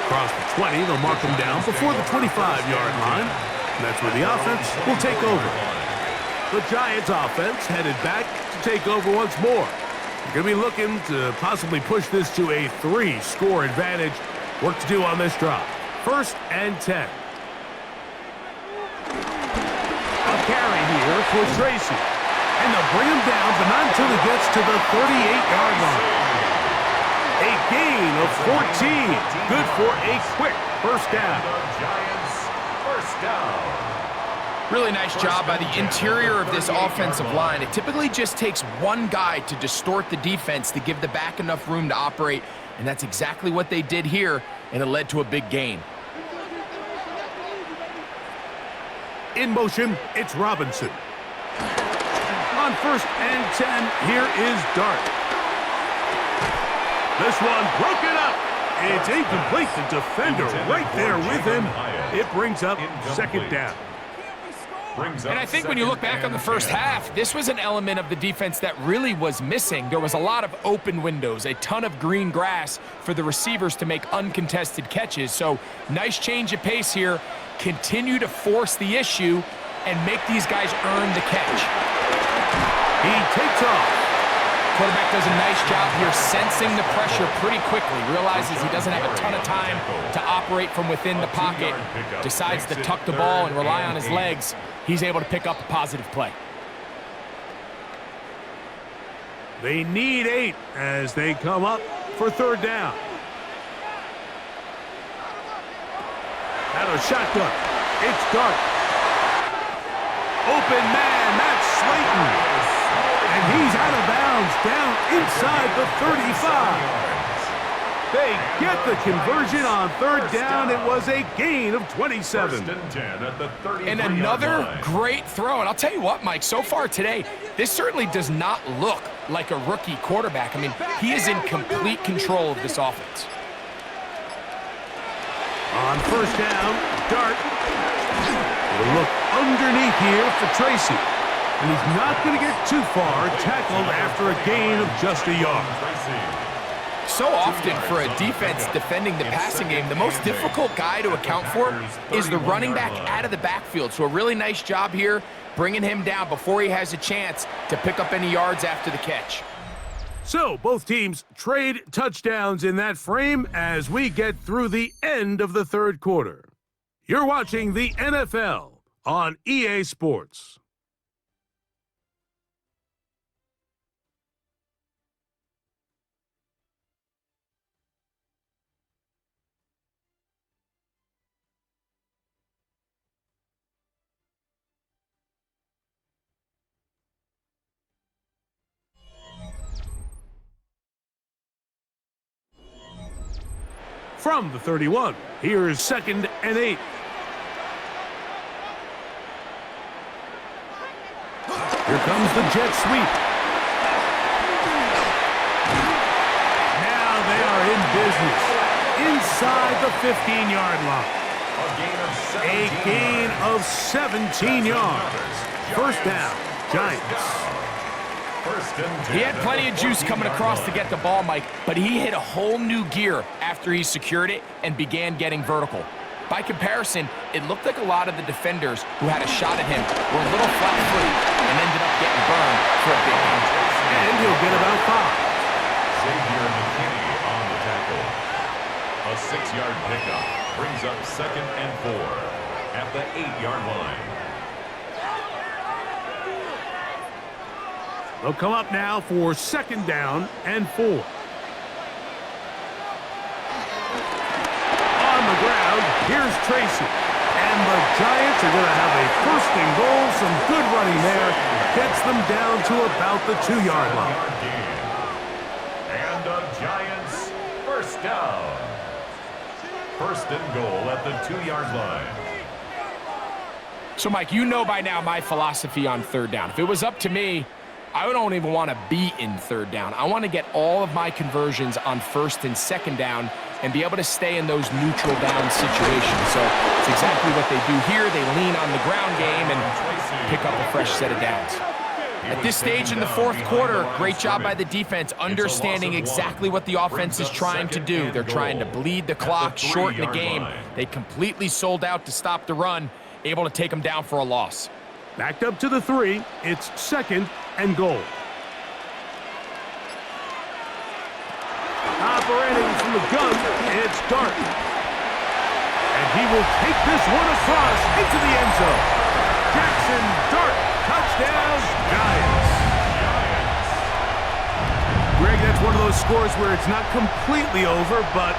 Speaker 1: Across the 20, they'll mark him down before the 25-yard line. And that's where the offense will take over. The Giants offense headed back to take over once more. They're going to be looking to possibly push this to a 3-score advantage. Work to do on this drive. 1st and 10. A carry here for Tracy. And they'll bring him down, but not until he gets to the 38-yard line. A gain of 14. Good for a quick 1st down.
Speaker 3: The Giants 1st down.
Speaker 2: Really nice job by the interior of this offensive line. It typically just takes one guy to distort the defense to give the back enough room to operate, and that's exactly what they did here, and it led to a big gain.
Speaker 1: In motion, it's Robinson. On 1st and 10, here is Dart. This one broken up. It's incomplete. The defender right there with him. It brings up 2nd down.
Speaker 2: And I think when you look back on the first half, this was an element of the defense that really was missing. There was a lot of open windows, a ton of green grass for the receivers to make uncontested catches. So nice change of pace here. Continue to force the issue and make these guys earn the catch.
Speaker 1: He takes off.
Speaker 2: Quarterback does a nice job here sensing the pressure pretty quickly, realizes he doesn't have a ton of time to operate from within the pocket, decides to tuck the ball and rely on his legs. He's able to pick up a positive play.
Speaker 1: They need 8 as they come up for third down. Out of shotgun. It's Dart. Open man, that's Slayton. And he's out of bounds down inside the 35. They get the conversion on third down. It was a gain of 27.
Speaker 2: And another great throw. And I'll tell you what, Mike, so far today, this certainly does not look like a rookie quarterback. I mean, he is in complete control of this offense.
Speaker 1: On first down, Dart. It'll look underneath here for Tracy. And he's not going to get too far, tackled after a gain of just a yard.
Speaker 2: So often for a defense defending the passing game, the most difficult guy to account for is the running back out of the backfield. So a really nice job here, bringing him down before he has a chance to pick up any yards after the catch.
Speaker 1: So both teams trade touchdowns in that frame as we get through the end of the third quarter. You're watching the NFL on EA Sports. From the 31, here's 2nd and 8. Here comes the jet sweep. Now they are in business inside the 15-yard line. A gain of 17 yards. First down, Giants.
Speaker 2: He had plenty of juice coming across to get the ball, Mike, but he hit a whole new gear after he secured it and began getting vertical. By comparison, it looked like a lot of the defenders who had a shot at him were a little flat-footed and ended up getting burned for a big gain.
Speaker 1: And he'll get about 5.
Speaker 3: Xavier McKinney on the tackle. A 6-yard pickup brings up 2nd and 4 at the 8-yard line.
Speaker 1: They'll come up now for 2nd down and 4. On the ground, here's Tracy. And the Giants are going to have a 1st and goal. Some good running there. Gets them down to about the 2-yard line.
Speaker 3: And the Giants, 1st down. 1st and goal at the 2-yard line.
Speaker 2: So, Mike, you know by now my philosophy on third down. If it was up to me, I don't even want to be in third down. I want to get all of my conversions on 1st and 2nd down and be able to stay in those neutral down situations. So it's exactly what they do here. They lean on the ground game and pick up a fresh set of downs. At this stage in the 4th quarter, great job by the defense understanding exactly what the offense is trying to do. They're trying to bleed the clock, shorten the game. They completely sold out to stop the run, able to take them down for a loss.
Speaker 1: Backed up to the 3. It's 2nd and goal. Operating from the gun, it's Dart. And he will take this one across into the end zone. Jackson Dart, touchdown, Giants. Greg, that's one of those scores where it's not completely over, but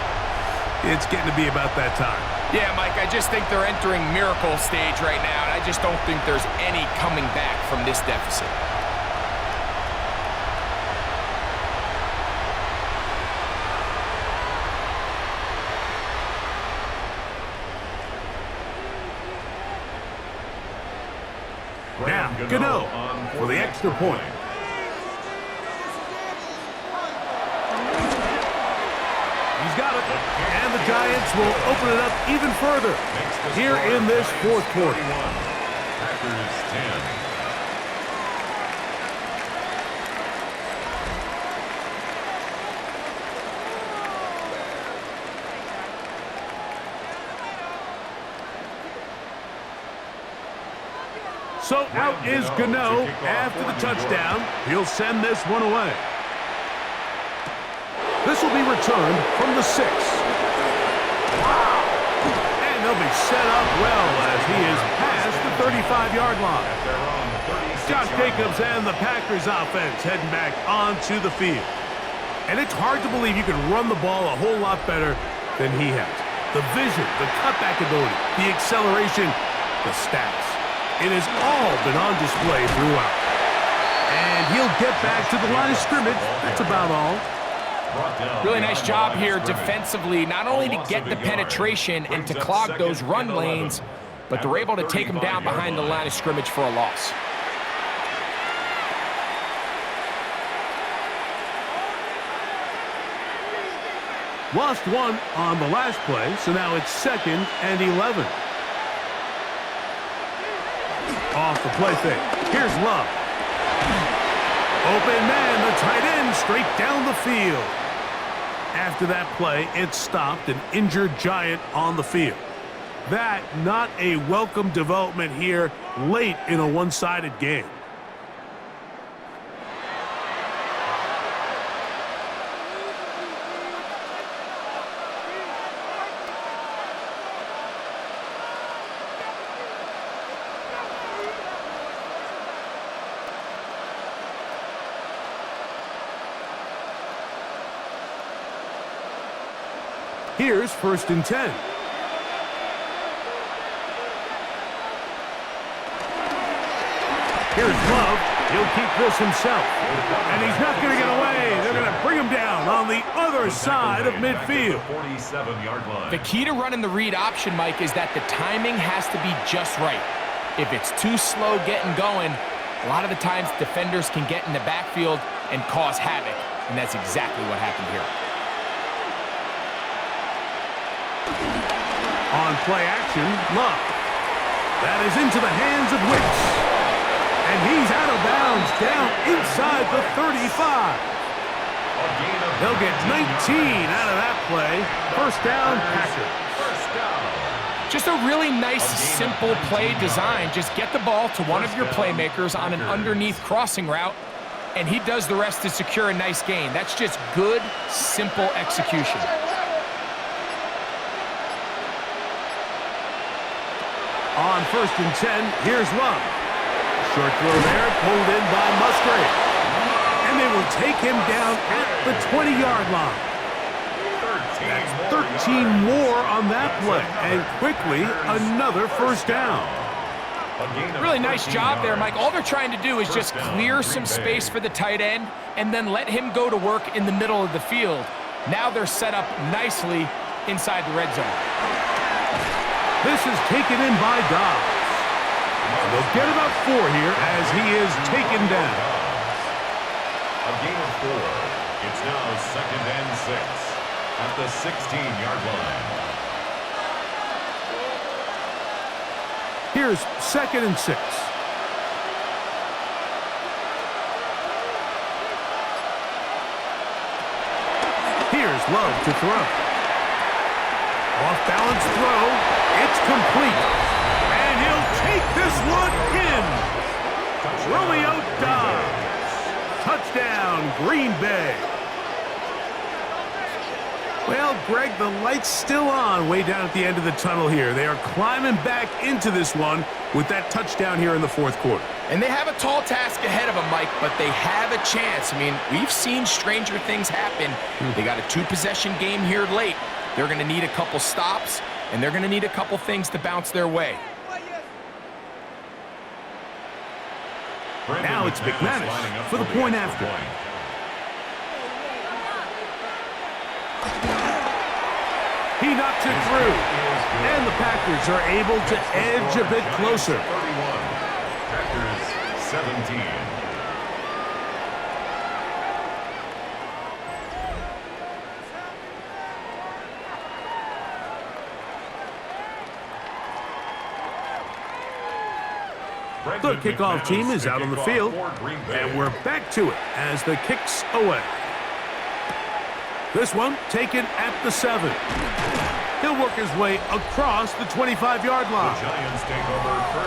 Speaker 1: it's getting to be about that time.
Speaker 2: Yeah, Mike, I just think they're entering miracle stage right now, and I just don't think there's any coming back from this deficit.
Speaker 1: Now, Gano for the extra point. He's got it. And the Giants will open it up even further here in this 4th quarter.
Speaker 3: Packers 10.
Speaker 1: So out is Gano after the touchdown. He'll send this one away. This will be returned from the 6. Wow! And they'll be set up well as he is past the 35-yard line. Josh Jacobs and the Packers offense heading back onto the field. And it's hard to believe you can run the ball a whole lot better than he has. The vision, the cutback ability, the acceleration, the stats. It has all been on display throughout. And he'll get back to the line of scrimmage. That's about all.
Speaker 2: Really nice job here defensively, not only to get the penetration and to clog those run lanes, but they're able to take him down behind the line of scrimmage for a loss.
Speaker 1: Lost one on the last play, so now it's 2nd and 11. Off the play fake. Here's Love. Open man, the tight end, straight down the field. After that play, it stopped an injured Giant on the field. That not a welcome development here late in a one-sided game. Here's 1st and 10. Here's Love. He'll keep this himself. And he's not going to get away. They're going to bring him down on the other side of midfield.
Speaker 3: 47-yard line.
Speaker 2: The key to running the read option, Mike, is that the timing has to be just right. If it's too slow getting going, a lot of the times defenders can get in the backfield and cause havoc. And that's exactly what happened here.
Speaker 1: On play action, Love. That is into the hands of Wicks. And he's out of bounds, down inside the 35. They'll get 19 out of that play. 1st down, Packers.
Speaker 2: Just a really nice, simple play design. Just get the ball to one of your playmakers on an underneath crossing route, and he does the rest to secure a nice gain. That's just good, simple execution.
Speaker 1: On 1st and 10, here's Love. Short throw there, pulled in by Musgrave. And they will take him down at the 20-yard line. That's 13 more on that play. And quickly, another 1st down.
Speaker 2: Really nice job there, Mike. All they're trying to do is just clear some space for the tight end and then let him go to work in the middle of the field. Now they're set up nicely inside the red zone.
Speaker 1: This is taken in by Dobbs. And they'll get about 4 here as he is taken down.
Speaker 3: A gain of 4. It's now 2nd and 6 at the 16-yard line.
Speaker 1: Here's 2nd and 6. Here's Love to throw. Off-balance throw. It's complete. And he'll take this one in. Romeo Dobbs. Touchdown, Green Bay. Well, Greg, the light's still on way down at the end of the tunnel here. They are climbing back into this one with that touchdown here in the 4th quarter.
Speaker 2: And they have a tall task ahead of them, Mike, but they have a chance. I mean, we've seen stranger things happen. They got a 2-possession game here late. They're going to need a couple stops, and they're going to need a couple things to bounce their way.
Speaker 1: Now it's McManus for the point after. He knocks it through, and the Packers are able to edge a bit closer.
Speaker 3: 31. Packers 17.
Speaker 1: The kickoff team is out on the field, and we're back to it as the kick's away. This one taken at the 7. He'll work his way across the 25-yard line.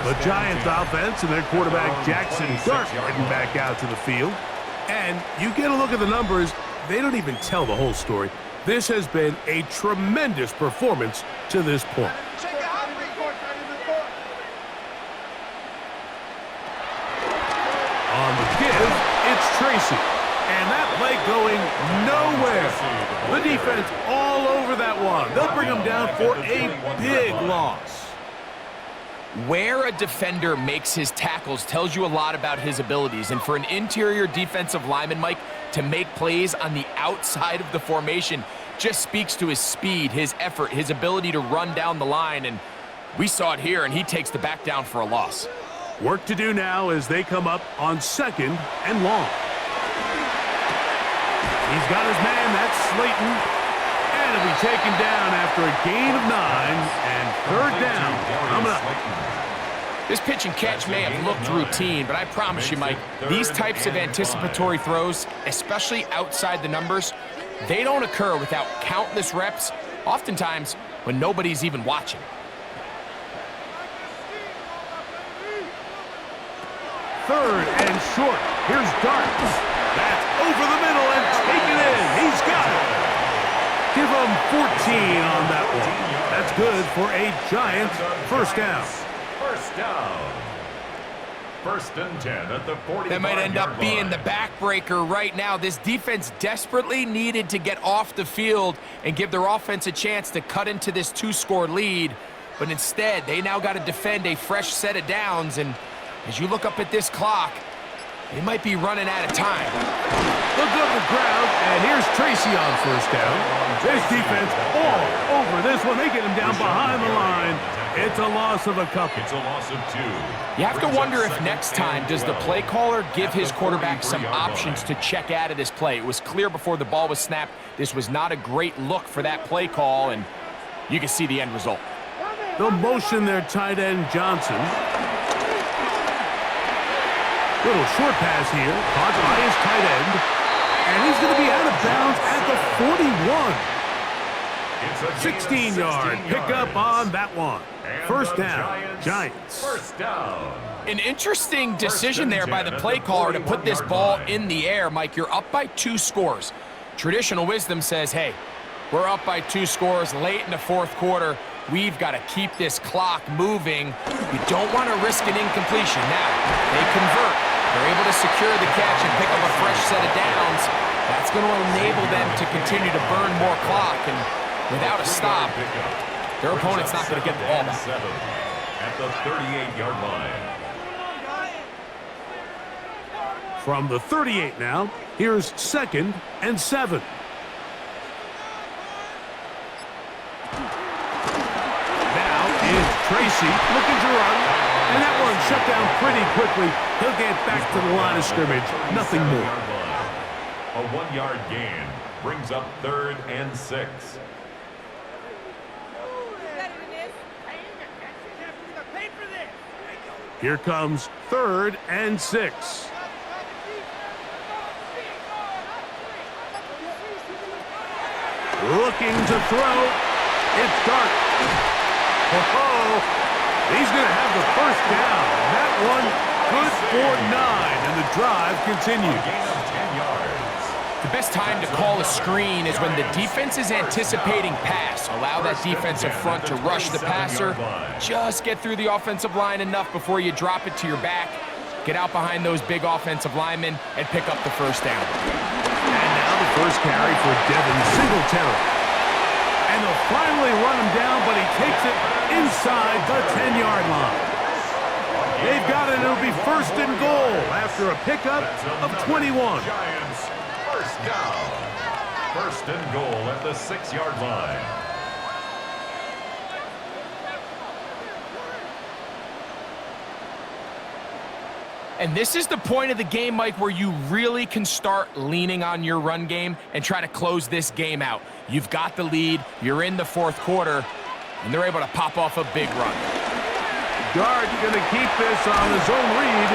Speaker 1: The Giants offense and their quarterback Jackson Dart heading back out to the field. And you get a look at the numbers, they don't even tell the whole story. This has been a tremendous performance to this point. On the give, it's Tracy. And that play going nowhere. The defense all over that one. They'll bring him down for a big loss.
Speaker 2: Where a defender makes his tackles tells you a lot about his abilities. And for an interior defensive lineman, Mike, to make plays on the outside of the formation just speaks to his speed, his effort, his ability to run down the line. And we saw it here, and he takes the back down for a loss.
Speaker 1: Work to do now as they come up on 2nd and long. He's got his man, that's Slayton. And he'll be taken down after a gain of 9 and 3rd down coming up.
Speaker 2: This pitch and catch may have looked routine, but I promise you, Mike, these types of anticipatory throws, especially outside the numbers, they don't occur without countless reps, oftentimes when nobody's even watching.
Speaker 1: Third and short. Here's Dart. That's over the middle and taken in. He's got it. Give him 14 on that one. That's good for a Giants first down.
Speaker 3: First down. 1st and 10 at the 45-yard line.
Speaker 2: That might end up being the backbreaker right now. This defense desperately needed to get off the field and give their offense a chance to cut into this 2-score lead. But instead, they now got to defend a fresh set of downs. And as you look up at this clock, they might be running out of time.
Speaker 1: Look up the ground, and here's Tracy on first down. This defense all over this one. They get him down behind the line. It's a loss of a couple.
Speaker 3: It's a loss of 2.
Speaker 2: You have to wonder if next time does the play caller give his quarterback some options to check out of this play. It was clear before the ball was snapped. This was not a great look for that play call, and you can see the end result.
Speaker 1: The motion there, tight end Johnson. Little short pass here, caught by his tight end, and he's going to be out of bounds at the 41. 16-yard pickup on that one. First down, Giants.
Speaker 3: First down.
Speaker 2: An interesting decision there by the play caller to put this ball in the air. Mike, you're up by 2 scores. Traditional wisdom says, hey, we're up by 2 scores late in the 4th quarter. We've got to keep this clock moving. You don't want to risk an incompletion. Now, they convert. They're able to secure the catch and pick up a fresh set of downs. That's going to enable them to continue to burn more clock. And without a stop, their opponent's not going to get the ball back.
Speaker 3: At the 38-yard line.
Speaker 1: From the 38 now, here's 2nd and 7. Tracy looking to run, and that one shut down pretty quickly. He'll get back to the line of scrimmage, nothing more.
Speaker 3: A 1-yard gain brings up 3rd and 6.
Speaker 1: Here comes 3rd and 6. Looking to throw, it's Dart. Oh, he's going to have the first down. That one good for 9, and the drive continues.
Speaker 3: A gain of 10 yards.
Speaker 2: The best time to call a screen is when the defense is anticipating pass. Allow that defensive front to rush the passer. Just get through the offensive line enough before you drop it to your back. Get out behind those big offensive linemen and pick up the first down.
Speaker 1: And now the first carry for Devin Singletary. And they'll finally run him down, but he takes it inside the 10-yard line. They've got it. It'll be 1st and goal after a pickup of 21.
Speaker 3: Giants, first down. 1st and goal at the 6-yard line.
Speaker 2: And this is the point of the game, Mike, where you really can start leaning on your run game and try to close this game out. You've got the lead, you're in the 4th quarter, and they're able to pop off a big run.
Speaker 1: Dart going to keep this on his own read.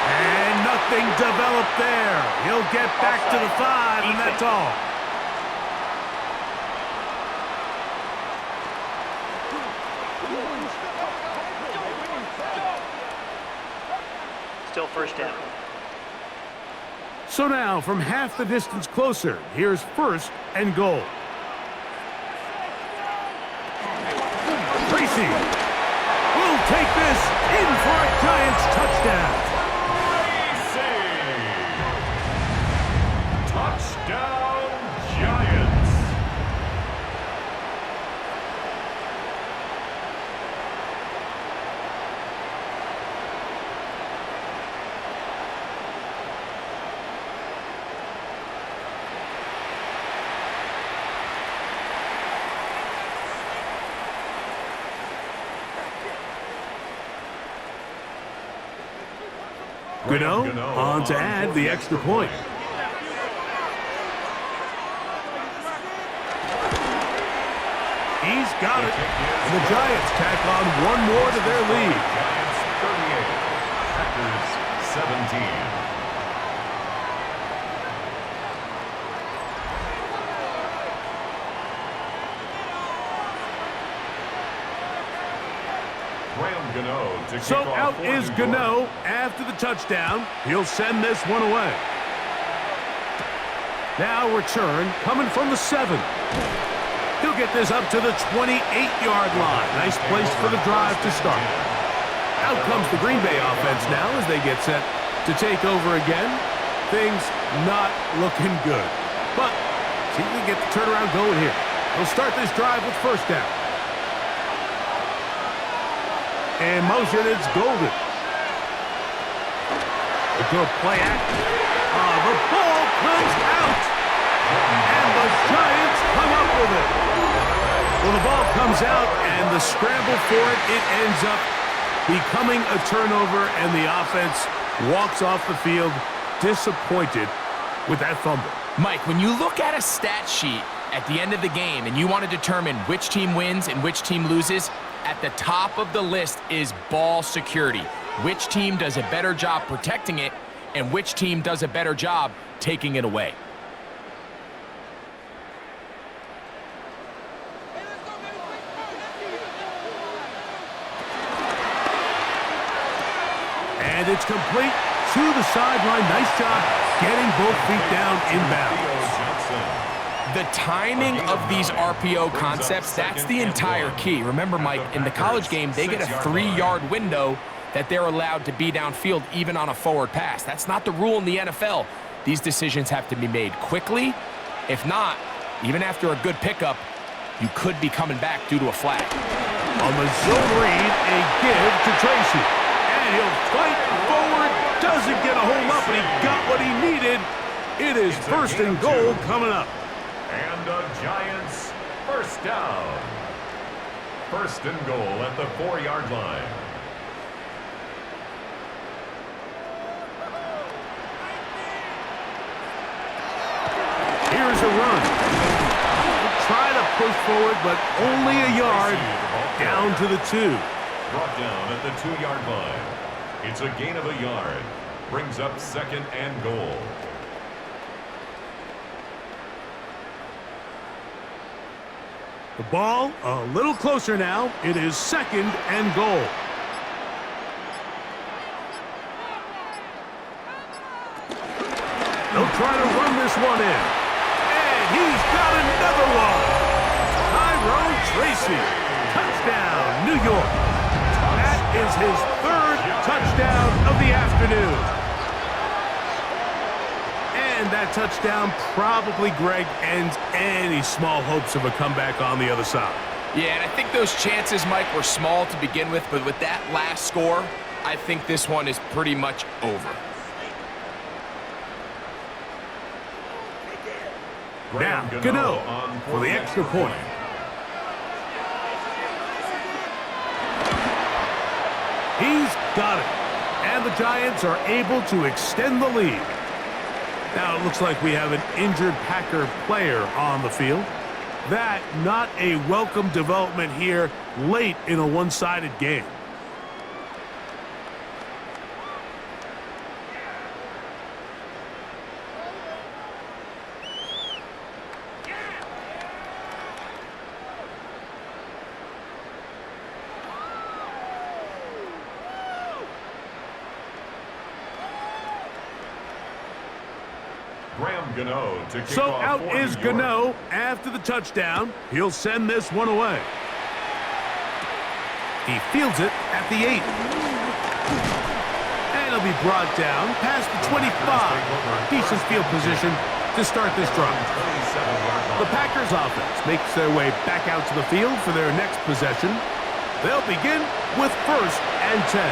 Speaker 1: And nothing developed there. He'll get back to the 5, and that's all.
Speaker 5: Still first down.
Speaker 1: So now, from half the distance closer, here's 1st and goal. Tracy will take this in for a Giants touchdown.
Speaker 3: Touchdown, Giants.
Speaker 1: Gano on to add the extra point. He's got it. And the Giants tack on one more to their lead.
Speaker 3: Giants 38, Packers 17.
Speaker 1: So out is Gano after the touchdown. He'll send this one away. Now return coming from the 7. He'll get this up to the 28-yard line. Nice place for the drive to start. Out comes the Green Bay offense now as they get set to take over again. Things not looking good. But see if we get the turnaround going here. They'll start this drive with 1st down. In motion, it's Golden. The good play action. The ball comes out. And the Giants come up with it. Well, the ball comes out, and the scramble for it, it ends up becoming a turnover, and the offense walks off the field disappointed with that fumble.
Speaker 2: Mike, when you look at a stat sheet at the end of the game and you want to determine which team wins and which team loses, at the top of the list is ball security. Which team does a better job protecting it, and which team does a better job taking it away.
Speaker 1: And it's complete to the sideline. Nice job getting both feet down inbounds.
Speaker 2: The timing of these RPO concepts, that's the entire key. Remember, Mike, in the college game, they get a 3-yard window that they're allowed to be downfield even on a forward pass. That's not the rule in the NFL. These decisions have to be made quickly. If not, even after a good pickup, you could be coming back due to a flag.
Speaker 1: On the zone read, a give to Tracy. And he'll fight forward, doesn't get a hold up, and he got what he needed. It is 1st and goal coming up.
Speaker 3: And the Giants 1st down. 1st and goal at the 4-yard line.
Speaker 1: Here's a run. Try to push forward, but only a yard. Down to the 2.
Speaker 3: Brought down at the 2-yard line. It's a gain of a yard. Brings up 2nd and goal.
Speaker 1: The ball a little closer now. It is 2nd and goal. They'll try to run this one in. And he's got another one. Tyrone Tracy. Touchdown, New York. That is his 3rd touchdown of the afternoon. And that touchdown probably, Greg, ends any small hopes of a comeback on the other side.
Speaker 2: Yeah, and I think those chances, Mike, were small to begin with, but with that last score, I think this one is pretty much over.
Speaker 1: Now, Gano for the extra point. He's got it. And the Giants are able to extend the lead. Now it looks like we have an injured Packer player on the field. That not a welcome development here late in a one-sided game. So out is Gano after the touchdown. He'll send this one away. He fields it at the 8. And he'll be brought down past the 25. Decent field position to start this drive. The Packers offense makes their way back out to the field for their next possession. They'll begin with 1st and 10.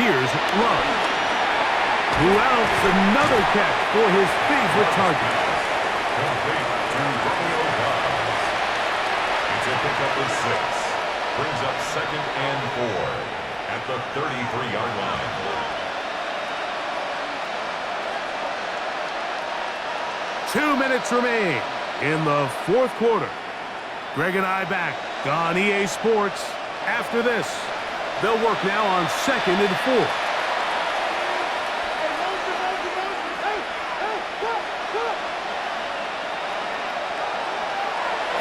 Speaker 1: Here's Love, who outs another catch for his favorite target.
Speaker 3: It's a pickup of 6. Brings up 2nd and 4 at the 33-yard line.
Speaker 1: Two minutes remain in the 4th quarter. Greg and I back on EA Sports. After this, they'll work now on 2nd and 4.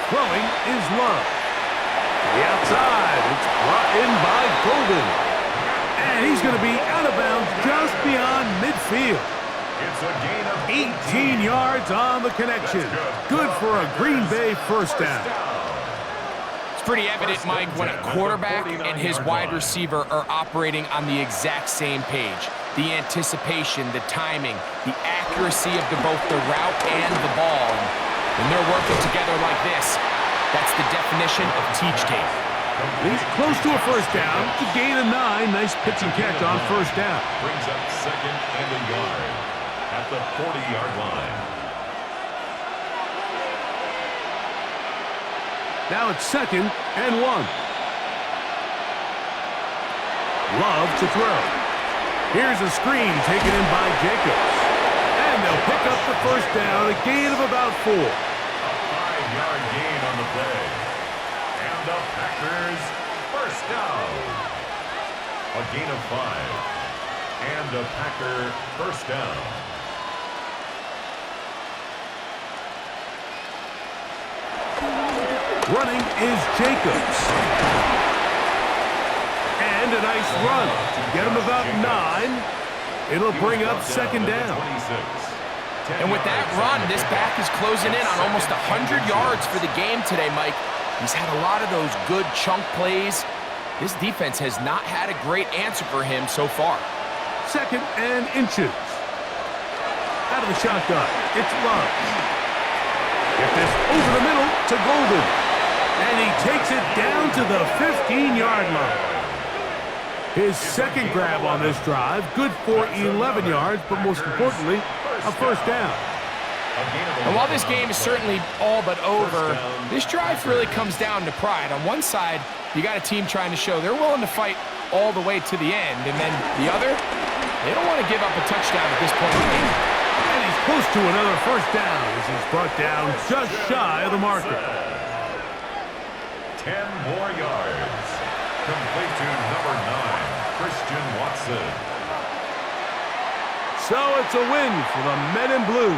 Speaker 1: Throwing is Love. The outside, it's brought in by Golden. And he's going to be out of bounds just beyond midfield.
Speaker 3: It's a gain of
Speaker 1: 18 yards on the connection. Good for a Green Bay first down.
Speaker 2: It's pretty evident, Mike, when a quarterback and his wide receiver are operating on the exact same page. The anticipation, the timing, the accuracy of both the route and the ball. When they're working together like this, that's the definition of teach tape.
Speaker 1: He's close to a first down to gain a 9. Nice pitch and catch on first down.
Speaker 3: Brings up 2nd and a yard at the 40-yard line.
Speaker 1: Now it's 2nd and 1. Love to throw. Here's a screen taken in by Jacobs. And they'll pick up the first down, a gain of about 4.
Speaker 3: A 5-yard gain on the play. And the Packers first down. A gain of 5. And a Packer first down.
Speaker 1: Running is Jacobs. And a nice run to get him about 9. It'll bring up 2nd down.
Speaker 2: And with that run, this back is closing in on almost 100 yards for the game today, Mike. He's had a lot of those good chunk plays. This defense has not had a great answer for him so far.
Speaker 1: 2nd and inches. Out of the shotgun, it's Love. Get this over the middle to Golden. And he takes it down to the 15-yard line. His 2nd grab on this drive, good for 11 yards, but most importantly, a first down.
Speaker 2: And while this game is certainly all but over, this drive really comes down to pride. On one side, you got a team trying to show they're willing to fight all the way to the end, and then the other, they don't want to give up a touchdown at this point in the game.
Speaker 1: And he's close to another first down as he's brought down just shy of the marker.
Speaker 3: 10 more yards. Complete to number 9, Christian Watson.
Speaker 1: So it's a win for the Men in Blue.